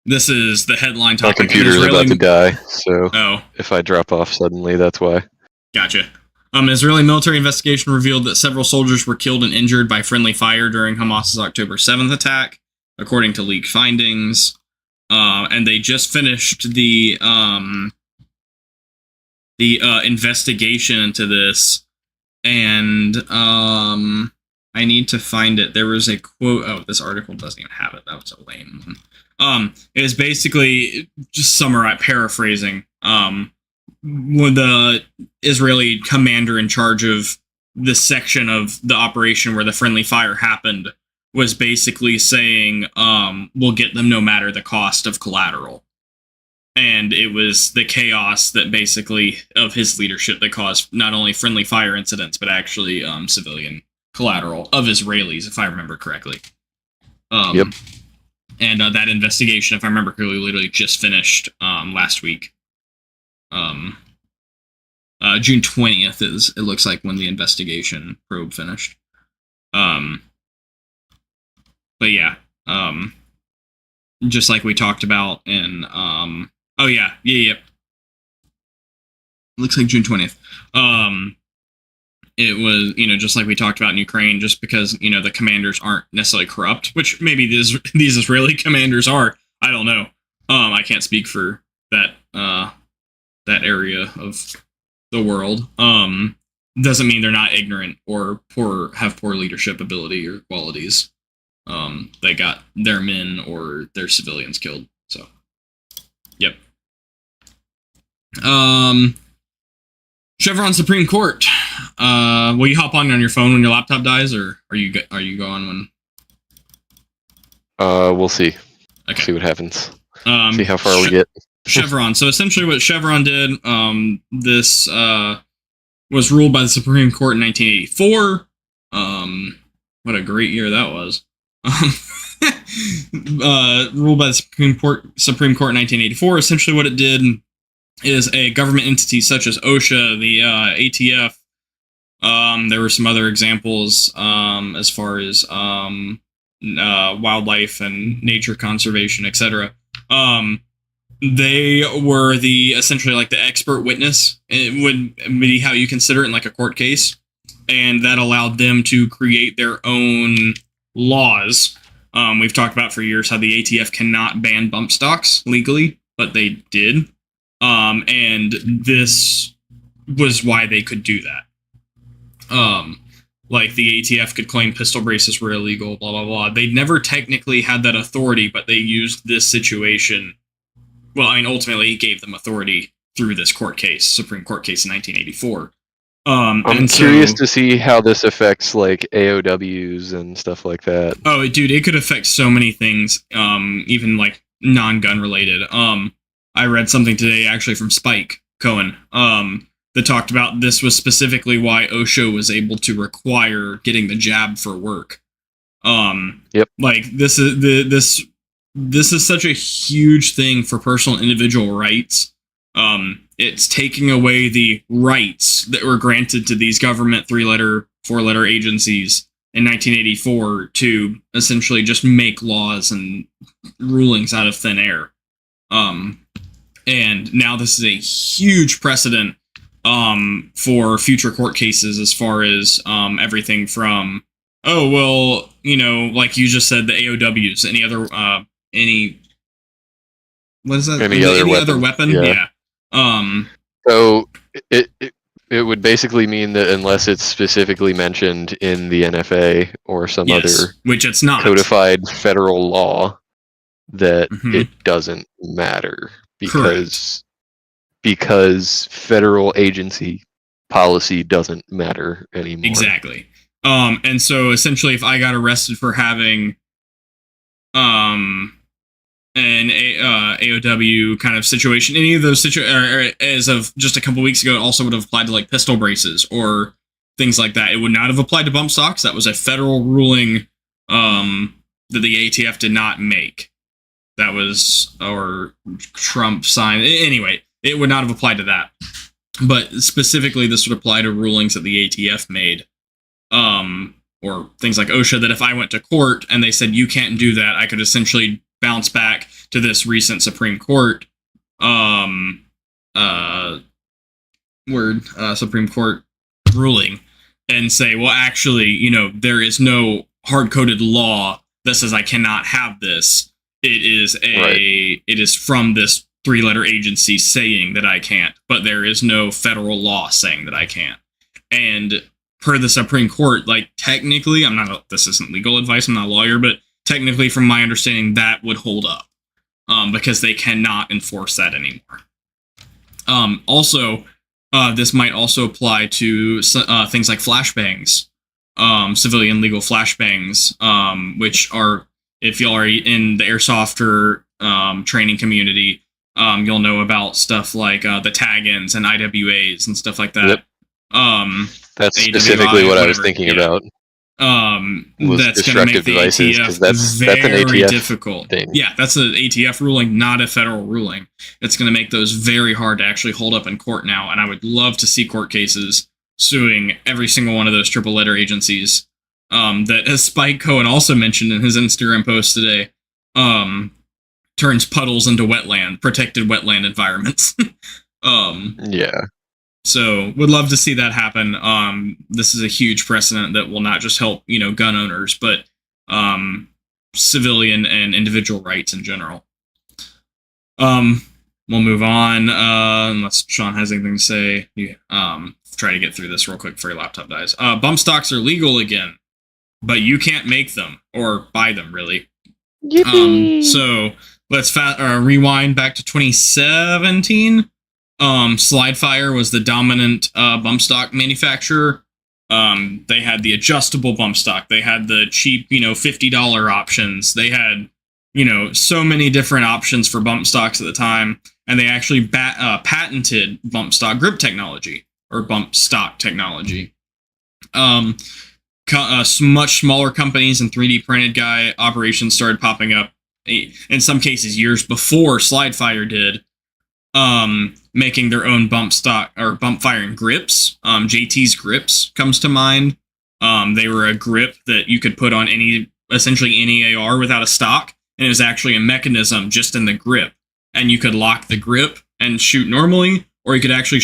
This is the headline My topic. computer's about to die, so if I drop off suddenly, that's why. Gotcha. An Israeli military investigation revealed that several soldiers were killed and injured by friendly fire during Hamas's October 7th attack, according to leaked findings. And they just finished the investigation into this, and I need to find it. There was a quote. Oh, this article doesn't even have it. That was a lame one. It is basically just paraphrasing. When the Israeli commander in charge of this section of the operation where the friendly fire happened was basically saying, we'll get them no matter the cost of collateral. And it was the chaos that basically of his leadership that caused not only friendly fire incidents, but actually civilian collateral of Israelis, if I remember correctly. Yep. And that investigation, if I remember correctly, literally just finished last week. June 20th is, it looks like, when the investigation probe finished. But yeah, just like we talked about in, looks like June 20th. It was, just like we talked about in Ukraine, just because, the commanders aren't necessarily corrupt, which maybe these Israeli commanders are. I don't know. I can't speak for that area of the world. Doesn't mean they're not ignorant or have poor leadership ability or qualities. They got their men or their civilians killed. So, yep. Chevron Supreme Court. Will you hop on your phone when your laptop dies, or are you going when? We'll see. Okay. See what happens. See how far we get. Chevron. So essentially, what Chevron did, this was ruled by the Supreme Court in 1984. What a great year that was. Ruled by the Supreme Court in 1984. Essentially, what it did is a government entity such as OSHA, the ATF. There were some other examples as far as wildlife and nature conservation, etc. They were essentially like the expert witness. It would be how you consider it in like a court case, and that allowed them to create their own laws. We've talked about for years how the ATF cannot ban bump stocks legally, but they did. And this was why they could do that. Like the ATF could claim pistol braces were illegal, blah, blah, blah. They never technically had that authority, but they used this situation. Well, I mean, ultimately, it gave them authority through this Supreme Court case in 1984. I'm curious to see how this affects like AOWs and stuff like that. Oh, dude, it could affect so many things, even like non-gun related. I read something today actually from Spike Cohen that talked about this was specifically why OSHA was able to require getting the jab for work. Yep. Like this is such a huge thing for personal individual rights. It's taking away the rights that were granted to these government 3-letter, 4-letter agencies in 1984 to essentially just make laws and rulings out of thin air. And now this is a huge precedent for future court cases as far as everything from, like you just said, the AOWs, any other what is that? Any other weapon? Yeah. So it would basically mean that unless it's specifically mentioned in the NFA or some other which it's not codified federal law, that it doesn't matter because federal agency policy doesn't matter anymore. Exactly. And so essentially, if I got arrested for having an AOW kind of situation, any of those as of just a couple weeks ago, it also would have applied to like pistol braces or things like that. It would not have applied to bump stocks. That was a federal ruling that the ATF did not make. that was, or Trump signed. Anyway, it would not have applied to that. But specifically, this would apply to rulings that the ATF made, or things like OSHA, that if I went to court and they said you can't do that, I could essentially bounce back to this recent Supreme Court Supreme Court ruling and say, well, actually, you know, there is no hard-coded law that says I cannot have this. It is from this 3-letter agency saying that I can't, but there is no federal law saying that I can't. And per the Supreme Court, like, technically, this isn't legal advice, I'm not a lawyer, but technically, from my understanding, that would hold up, because they cannot enforce that anymore. Also, this might also apply to things like flashbangs, civilian legal flashbangs, which are, if y'all are in the airsofter training community, you'll know about stuff like the tag-ins and IWAs and stuff like that. Yep. That's specifically what I was thinking about. That's going to make the ATF that's an very ATF difficult. thing. Yeah, that's an ATF ruling, not a federal ruling. It's going to make those very hard to actually hold up in court now, and I would love to see court cases suing every single one of those triple letter agencies. That, as Spike Cohen also mentioned in his Instagram post today, turns puddles into protected wetland environments. Yeah. So would love to see that happen. This is a huge precedent that will not just help, you know, gun owners, but civilian and individual rights in general. We'll move on, unless Sean has anything to say. Try to get through this real quick before your laptop dies. Bump stocks are legal again, but you can't make them or buy them, really. Yippee! So let's rewind back to 2017. Slidefire was the dominant bump stock manufacturer. They had the adjustable bump stock. They had the cheap, you know, $50 options. They had, you know, so many different options for bump stocks at the time. And they actually patented bump stock grip technology, or bump stock technology. Much smaller companies and 3D printed guy operations started popping up, in some cases years before Slidefire did. Making their own bump stock or bump firing grips. JT's grips comes to mind. They were a grip that you could put on essentially any AR without a stock, and it was actually a mechanism just in the grip, and you could lock the grip and shoot normally, or you could actually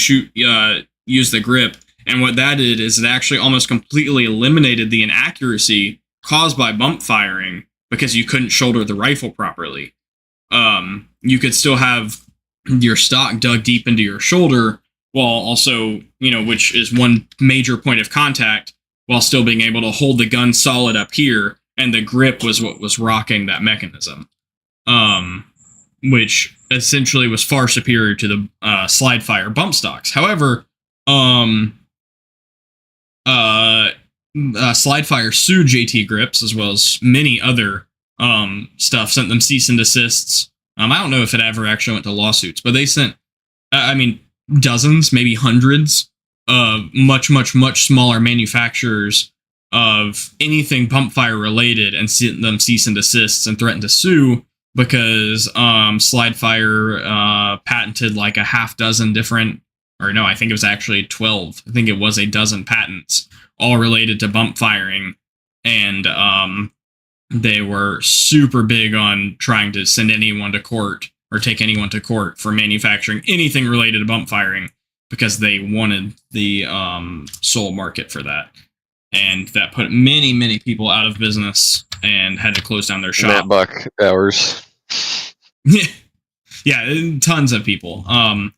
use the grip. And what that did is it actually almost completely eliminated the inaccuracy caused by bump firing because you couldn't shoulder the rifle properly. You could still have your stock dug deep into your shoulder while also, you know, which is one major point of contact, while still being able to hold the gun solid up here, and the grip was what was rocking that mechanism, which essentially was far superior to the Slidefire bump stocks. However, Slidefire sued JT Grips as well as many other stuff, sent them cease and desists. I don't know if it ever actually went to lawsuits, but they sent, dozens, maybe hundreds of much smaller manufacturers of anything bump fire related and sent them cease and desists and threatened to sue because Slidefire patented like a half dozen different, or no, I think it was actually 12. I think it was a dozen patents all related to bump firing. And they were super big on trying to send anyone to court or take anyone to court for manufacturing anything related to bump firing because they wanted the sole market for that. And that put many people out of business and had to close down their shop. Matt Buck hours. Yeah, tons of people. And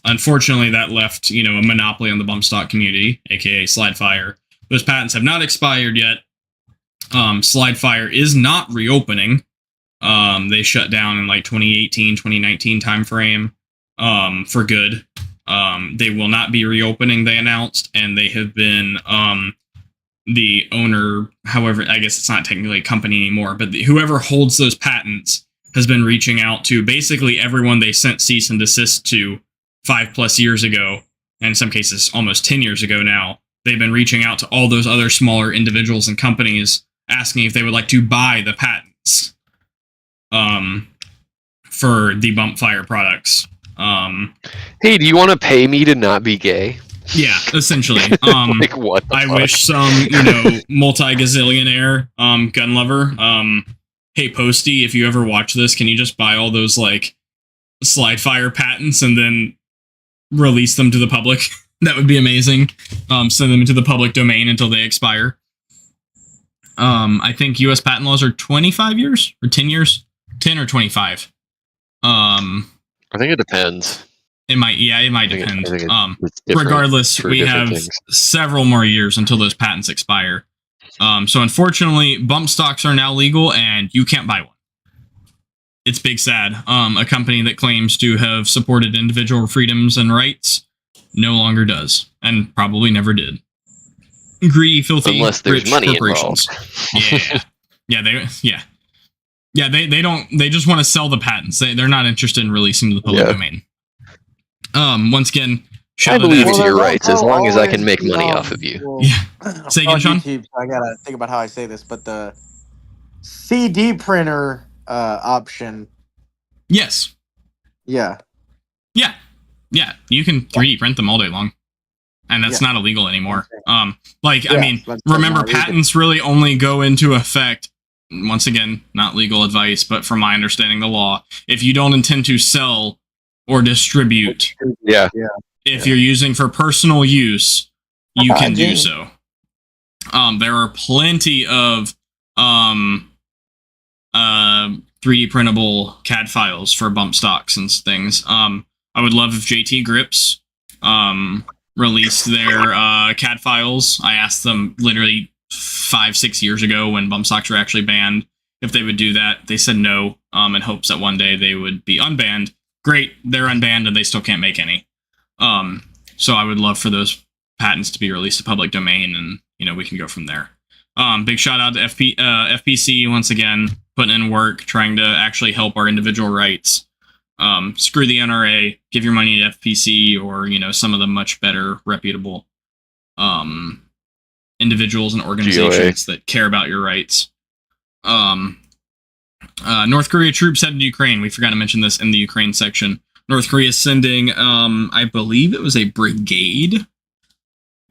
unfortunately, that left, you know, a monopoly on the bump stock community, aka Slidefire. Those patents have not expired yet. Slidefire is not reopening. They shut down in like 2018, 2019 timeframe for good. They will not be reopening, they announced, and they have been the owner, however, I guess it's not technically a company anymore, but whoever holds those patents has been reaching out to basically everyone they sent cease and desist to 5+ years ago, and in some cases almost 10 years ago now. They've been reaching out to all those other smaller individuals and companies asking if they would like to buy the patents. for the bump fire products. Hey, do you want to pay me to not be gay? Yeah, essentially. Like what? The I fuck? wish some, multi-gazillionaire gun lover. Hey Posty, if you ever watch this, can you just buy all those like slide fire patents and then release them to the public? That would be amazing. Send them into the public domain until they expire. I think U.S. patent laws are 25 years or 10 years, 10 or 25. I think it depends. It might depend. It's different Regardless, for we different have things. several more years until those patents expire. So unfortunately, bump stocks are now legal and you can't buy one. It's big sad. A company that claims to have supported individual freedoms and rights no longer does, and probably never did. Greedy, filthy, Unless there's rich money corporations. They don't. They just want to sell the patents. They're not interested in releasing to the public domain. Once again, I believe in Well, your they'll rights as tell long as I always can make be money on- off of you. well, Yeah. Say again, on Sean? YouTube, so I gotta think about how I say this, but the CD printer option, Yes. yeah, Yeah. You can 3D print them all day long, and that's not illegal anymore. I mean, remember, patents really only go into effect. Once again, not legal advice, but from my understanding, the law, if you don't intend to sell or distribute. Yeah. If you're using for personal use, you can do so. There are plenty of 3D printable CAD files for bump stocks and things. I would love if JT Grips released their CAD files. I asked them literally 5-6 years ago when bump stocks were actually banned if they would do that. They said no, in hopes that one day they would be unbanned. Great, they're unbanned and they still can't make any. So I would love for those patents to be released to public domain, and we can go from there. Big shout out to FPC once again, putting in work, trying to actually help our individual rights. Screw the NRA, give your money to FPC or some of the much better reputable individuals and organizations that care about your rights. North Korea troops headed to Ukraine. We forgot to mention this in the Ukraine section. North Korea is sending, I believe it was a brigade,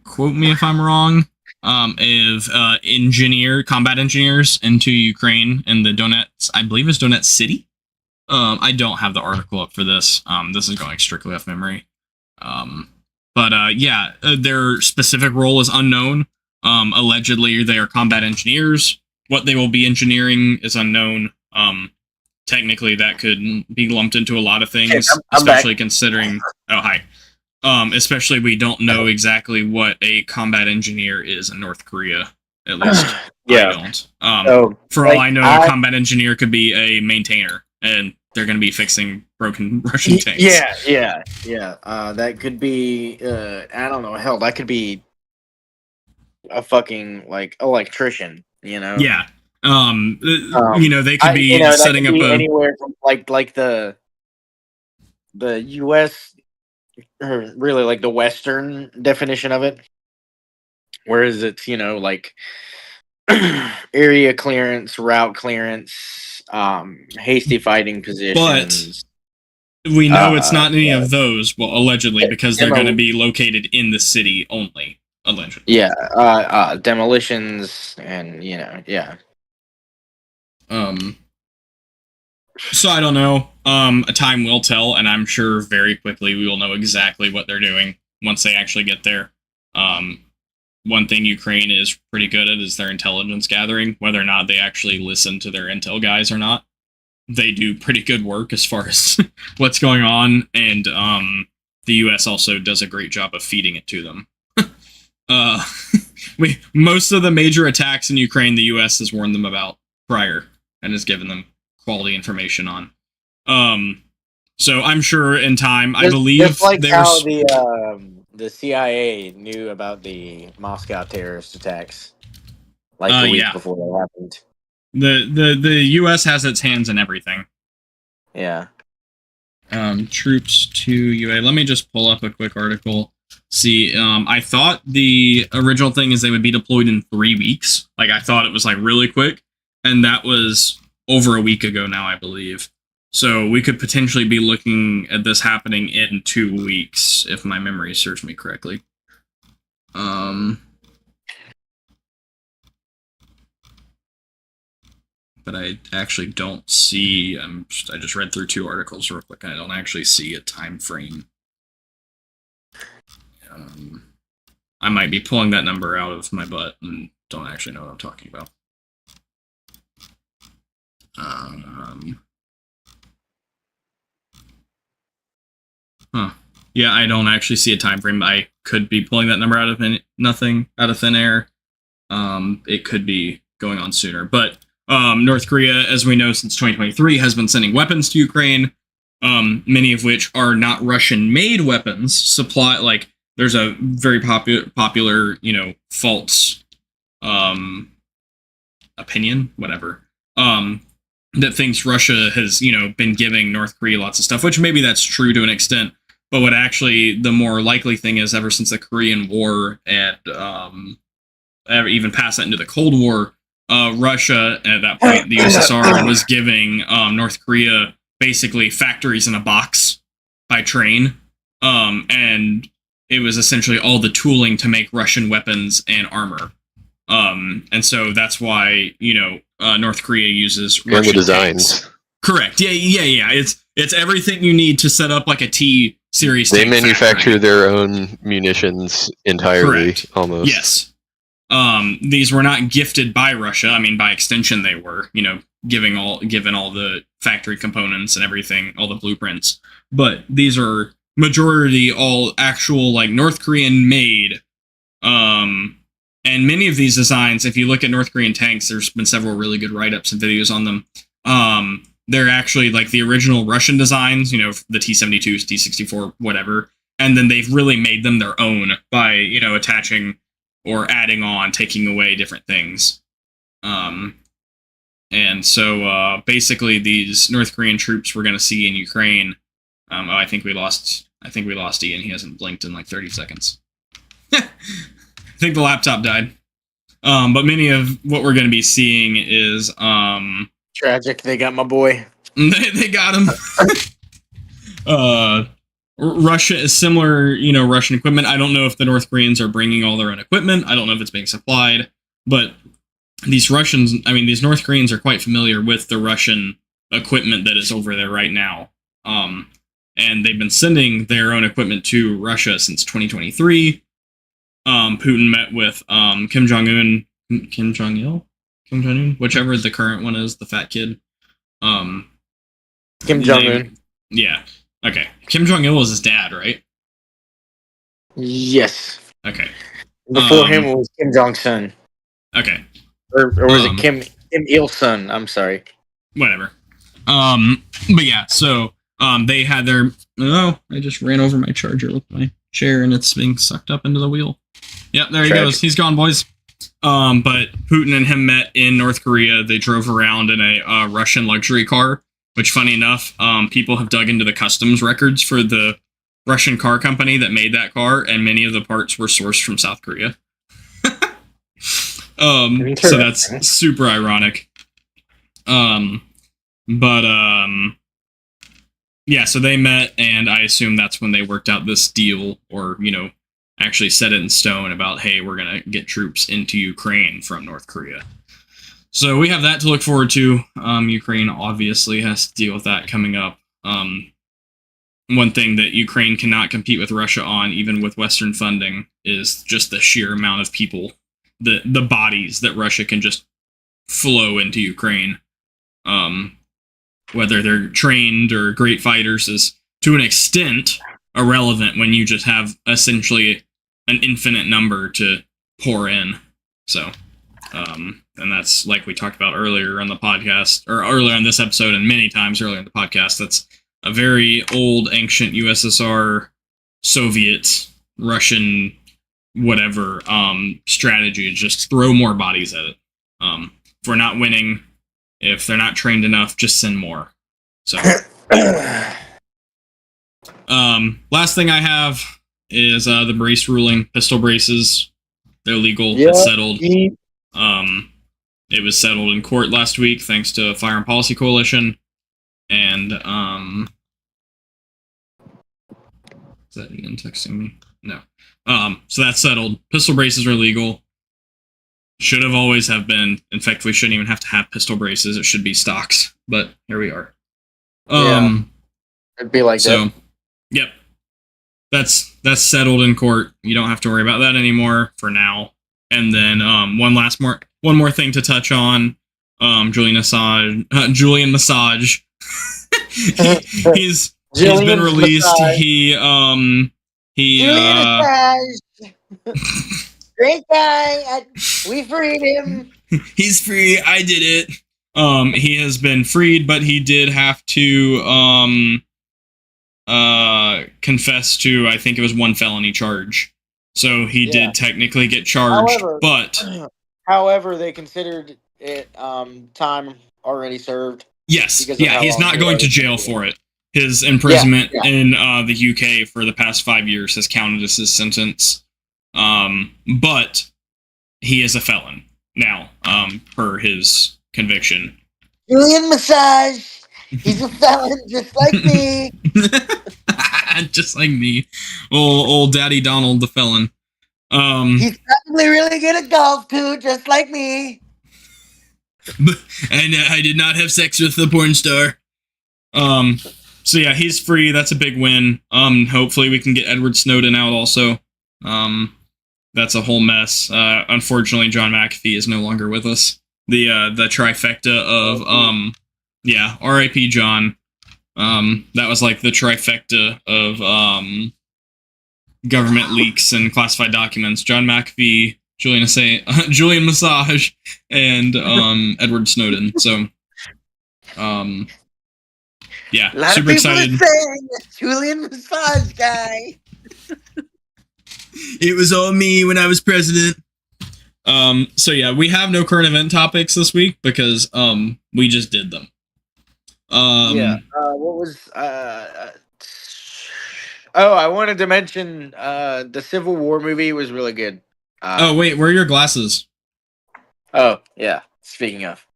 quote me if I'm wrong, of combat engineers into Ukraine in the Donetsk, I believe it's Donetsk City. I don't have the article up for this. This is going strictly off memory. Their specific role is unknown. Allegedly, they are combat engineers. What they will be engineering is unknown. Technically, that could be lumped into a lot of things, especially considering... Oh, hi. Especially we don't know exactly what a combat engineer is in North Korea. At least I don't. For all I know, a combat engineer could be a maintainer, and they're going to be fixing broken Russian tanks. Yeah. That could be. I don't know. Hell, that could be a fucking electrician. Yeah. They could be setting up anywhere from like the U.S. or really like the Western definition of it, whereas it's area clearance, route clearance, hasty fighting positions. But we know it's not any of those. Well, allegedly, because they're going to be located in the city only. Allegedly. Yeah. Demolitions and yeah. So I don't know. A time will tell, and I'm sure very quickly we will know exactly what they're doing once they actually get there. One thing Ukraine is pretty good at is their intelligence gathering. Whether or not they actually listen to their intel guys or not, they do pretty good work as far as what's going on, and the U.S. also does a great job of feeding it to them. Most of the major attacks in Ukraine, the U.S. has warned them about prior and has given them quality information on. So I'm sure in time, I believe just like how the CIA knew about the Moscow terrorist attacks, the week before they happened. The U.S. has its hands in everything. Yeah. Troops to UA. Let me just pull up a quick article. See, I thought the original thing is they would be deployed in 3 weeks. I thought it was really quick, and that was over a week ago now, I believe. So we could potentially be looking at this happening in 2 weeks, if my memory serves me correctly. But I actually don't see. I just read through 2 articles real quick, and I don't actually see a time frame. I might be pulling that number out of my butt and don't actually know what I'm talking about. Yeah, I don't actually see a time frame. I could be pulling that number out of thin air. It could be going on sooner, but North Korea, as we know, since 2023, has been sending weapons to Ukraine. Many of which are not Russian-made weapons. There's a very popular, false opinion, whatever, that thinks Russia has, been giving North Korea lots of stuff, which maybe that's true to an extent. But what actually the more likely thing is, ever since the Korean War and even past that into the Cold War, Russia, at that point, the USSR, was giving North Korea basically factories in a box by train. And it was essentially all the tooling to make Russian weapons and armor. And so that's why, North Korea uses Russian and the designs. tanks. Correct. Yeah. It's everything you need to set up like a T series. They manufacture their own munitions entirely. Correct. Almost. Yes. These were not gifted by Russia. I mean, by extension, they were, given all the factory components and everything, all the blueprints. But these are majority all actual, like, North Korean made. And many of these designs, if you look at North Korean tanks, there's been several really good write-ups and videos on them. They're actually like the original Russian designs, the T-72s, T-64, whatever. And then they've really made them their own by, attaching or adding on, taking away different things. And so basically these North Korean troops we're going to see in Ukraine. I think we lost Ian. He hasn't blinked in like 30 seconds. I think the laptop died. But many of what we're going to be seeing is tragic. They got my boy. They got him. Russia is similar, Russian equipment. I don't know if the North Koreans are bringing all their own equipment. I don't know if it's being supplied, but these North Koreans are quite familiar with the Russian equipment that is over there right now. And they've been sending their own equipment to Russia since 2023. Putin met with Kim Jong-un, whichever the current one is, the fat kid. Kim Jong-un. Yeah. Okay. Kim Jong-il was his dad, right? Yes. Okay. Before him was Kim Jong-sun. Okay. Or was it Kim Il-sung? I'm sorry. Whatever. But yeah, so they had their... Oh, I just ran over my charger with my chair and it's being sucked up into the wheel. Yep, there he goes. He's gone, boys. But Putin and him met in North Korea. They drove around in a Russian luxury car, which, funny enough, people have dug into the customs records for the Russian car company that made that car, and many of the parts were sourced from South Korea. So that's super ironic. Yeah, so they met, and I assume that's when they worked out this deal, or, actually set it in stone about, hey, we're going to get troops into Ukraine from North Korea. So we have that to look forward to. Ukraine obviously has to deal with that coming up. One thing that Ukraine cannot compete with Russia on, even with Western funding, is just the sheer amount of people, the bodies that Russia can just flow into Ukraine. Whether they're trained or great fighters is, to an extent, irrelevant when you just have essentially an infinite number to pour in. So, and that's like we talked about earlier on the podcast, or earlier on this episode, and many times earlier in the podcast. That's a very old, ancient USSR, Soviet, Russian, whatever strategy. Just throw more bodies at it. If we're not winning, if they're not trained enough, just send more. So, last thing I have is the brace ruling. Pistol braces, they're legal. It's settled. it was settled in court last week thanks to Firearm Policy Coalition. And, is that Ian texting me? No. So that's settled. Pistol braces are legal. Should have always have been. In fact, we shouldn't even have to have pistol braces. It should be stocks. But here we are. It'd be like so, that. Yep. That's settled in court. You don't have to worry about that anymore for now. And then one more thing to touch on. Julian Massage. he's been released. Massage. Great guy. We freed him. He's free. I did it. He has been freed, but he did have to confess to, I think it was one felony charge. So he did technically get charged, however, they considered it time already served. Yes. Yeah, he's not going to jail for it. His imprisonment in the UK for the past 5 years has counted as his sentence. But he is a felon now, per his conviction. Julian Massage. He's a felon just like me. Just like me. Old Daddy Donald the felon. He's probably really good at golf too, just like me. And I did not have sex with the porn star. So yeah, he's free. That's a big win. Hopefully we can get Edward Snowden out also. That's a whole mess. Unfortunately, John McAfee is no longer with us. The trifecta of R.I.P. John. That was like the trifecta of government leaks and classified documents. John McAfee, Julian Massage, and Edward Snowden. So, yeah, a lot super of people excited. Are saying Julian Massage guy. It was all me when I was president. So yeah, we have no current event topics this week because we just did them. What was I wanted to mention the Civil War movie was really good. Oh wait, where are your glasses? Oh yeah. Speaking of.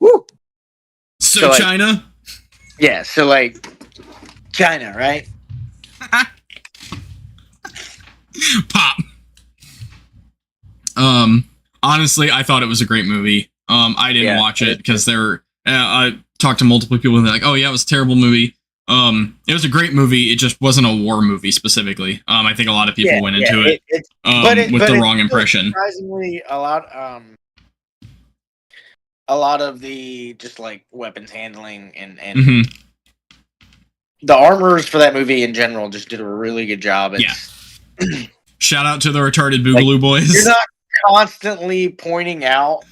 Woo. So like, China? Yeah, so like China, right? Pop. Honestly, I thought it was a great movie. I didn't watch it because I talked to multiple people and they're like, "Oh yeah, it was a terrible movie." It was a great movie. It just wasn't a war movie specifically. I think a lot of people went into it with the wrong impression. Surprisingly, a lot of the just like weapons handling and the armorers for that movie in general just did a really good job. Shout out to the retarded Boogaloo boys. You're not constantly pointing out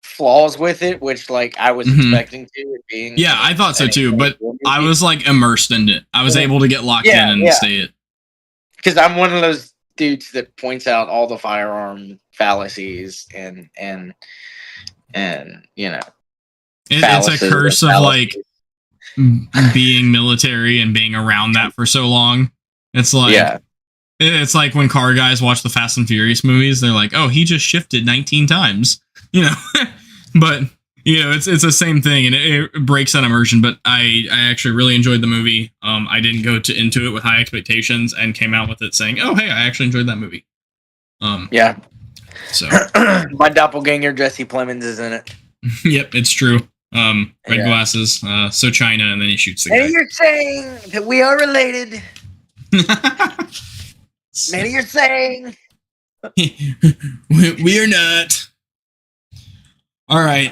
flaws with it, which like I was expecting to. It being I thought so too, but I was like immersed in it. I was able to get locked in and stay it. Because I'm one of those dudes that points out all the firearm fallacies and you know, it's a curse of like being military and being around that for so long. It's like it's like when car guys watch the Fast and Furious movies, they're like, "Oh, he just shifted 19 times," you know. But you know, it's the same thing, and it breaks that immersion. But I actually really enjoyed the movie. I didn't go into it with high expectations and came out with it saying, "Oh, hey, I actually enjoyed that movie." So my doppelganger Jesse Plemons is in it. Yep, it's true. Red glasses. So China, and then he shoots the guy. And you're saying that we are related. Maybe you're saying we are not. All right.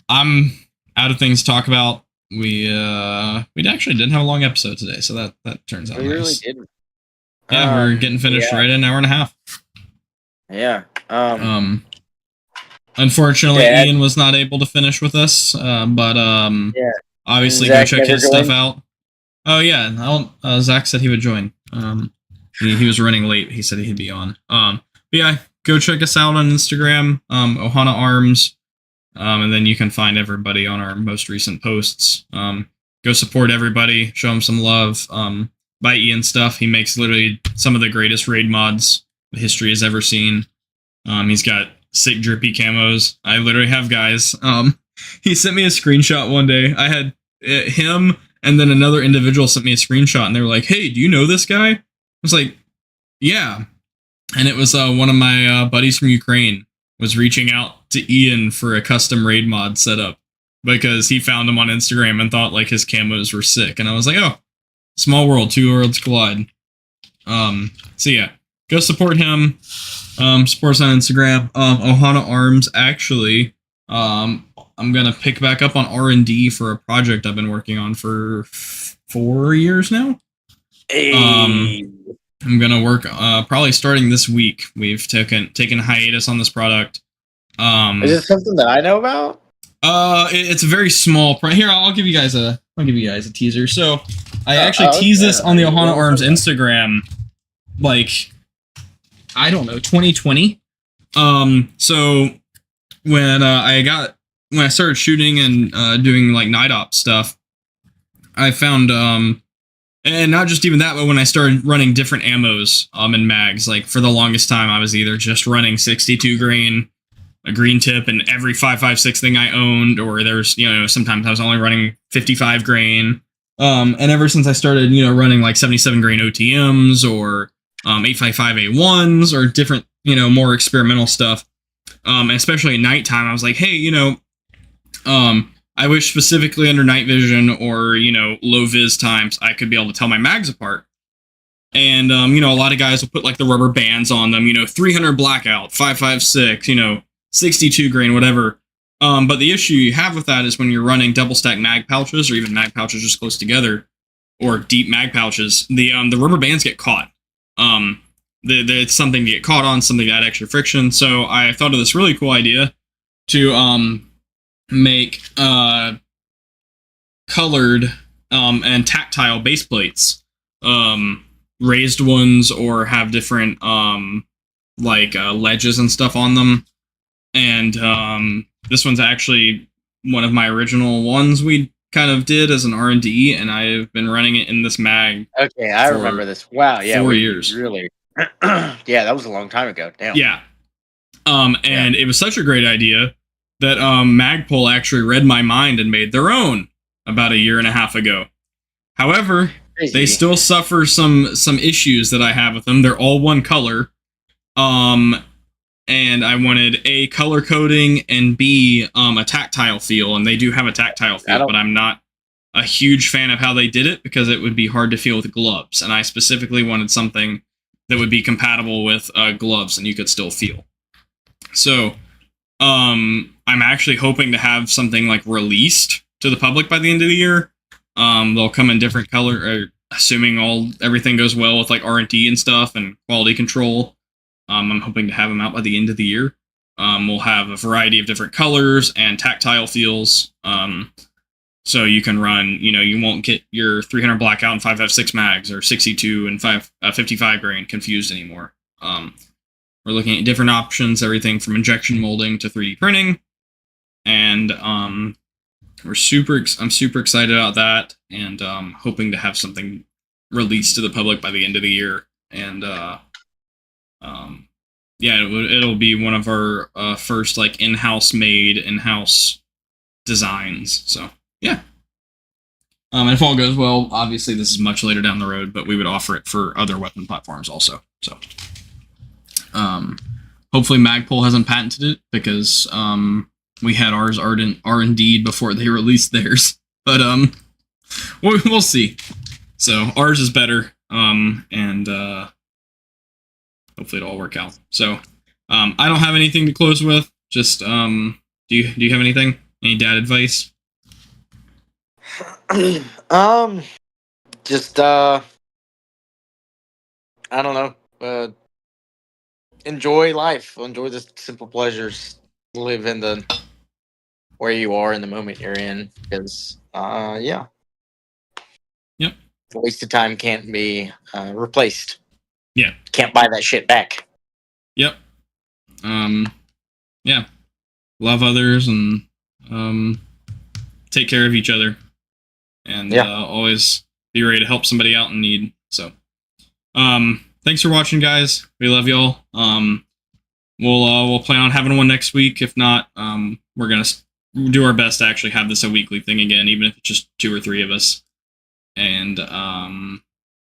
I'm out of things to talk about. We actually didn't have a long episode today, so that turns out nice. Really didn't. Yeah, we're getting finished right in an hour and a half. Yeah. Unfortunately, Ian was not able to finish with us. But obviously go check his stuff out. Oh yeah, Zach said he would join. He was running late. He said he'd be on. But yeah, go check us out on Instagram, Ohana Arms, and then you can find everybody on our most recent posts. Go support everybody, show them some love. buy Ian's stuff. He makes literally some of the greatest raid mods history has ever seen. He's got sick drippy camos. I literally have guys. He sent me a screenshot one day. I had him and then another individual sent me a screenshot, and they were like, "Hey, do you know this guy?" I was like, "Yeah." And it was one of my buddies from Ukraine was reaching out to Ian for a custom raid mod setup because he found him on Instagram and thought like his camos were sick. And I was like, "Oh, small world, two worlds collide." So yeah, go support him. Support us on Instagram. Ohana Arms actually. I'm gonna pick back up on R&D for a project I've been working on for 4 years now. Hey. I'm gonna work probably starting this week. We've taken a hiatus on this product. Is this something that I know about? It's a very small. Here, I'll give you guys a teaser. So I actually teased this on the Ohana Arms Instagram, like I don't know, 2020. So when I started shooting and doing like night op stuff, I found and not just even that, but when I started running different ammos and mags, like for the longest time I was either just running 62 grain, a green tip, and every 5.56 thing I owned, or there's sometimes I was only running 55 grain. And ever since I started running like 77 grain OTMs or 855 A1s or different more experimental stuff, and especially at nighttime, I was like, hey, I wish specifically under night vision or, low vis times, I could be able to tell my mags apart. And, a lot of guys will put like the rubber bands on them, 300 blackout, 5.56, 62 grain, whatever. But the issue you have with that is when you're running double stack mag pouches or even mag pouches just close together or deep mag pouches, the rubber bands get caught. It's something to get caught on, something to add extra friction. So I thought of this really cool idea to, make colored and tactile base plates, raised ones or have different ledges and stuff on them. And this one's actually one of my original ones we kind of did as an R&D, and I've been running it in this mag. Okay, I remember this. Wow, yeah, 4 years. Really? Yeah, that was a long time ago. Damn. Yeah. And it was such a great idea that Magpul actually read my mind and made their own about a year and a half ago. However, they still suffer some issues that I have with them. They're all one color. And I wanted A, color coding, and B, a tactile feel. And they do have a tactile feel, but I'm not a huge fan of how they did it because it would be hard to feel with gloves. And I specifically wanted something that would be compatible with gloves and you could still feel. So I'm actually hoping to have something like released to the public by the end of the year. They'll come in different color, assuming everything goes well with like R&D and stuff and quality control. I'm hoping to have them out by the end of the year. We'll have a variety of different colors and tactile feels. So you can run, you won't get your 300 blackout and 5.56 mags or 62 and 55 grain confused anymore. We're looking at different options, everything from injection molding to 3D printing. And I'm super excited about that, and hoping to have something released to the public by the end of the year. And it'll be one of our first like in-house designs. So yeah. And if all goes well, obviously this is much later down the road, but we would offer it for other weapon platforms also. So hopefully Magpul hasn't patented it because we had ours R&D before they released theirs, but we'll see. So ours is better, and hopefully it'll all work out. So I don't have anything to close with. Just do you have anything? Any dad advice? Just I don't know. Enjoy life. Enjoy the simple pleasures. Live in the where you are in the moment you're in. Because yeah. Yep. Wasted time can't be replaced. Yeah. Can't buy that shit back. Yep. Yeah. Love others and take care of each other. And always be ready to help somebody out in need. So, thanks for watching, guys. We love y'all. We'll plan on having one next week. If not, we're gonna do our best to actually have this a weekly thing again, even if it's just 2 or 3 of us. And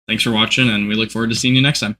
thanks for watching, and we look forward to seeing you next time.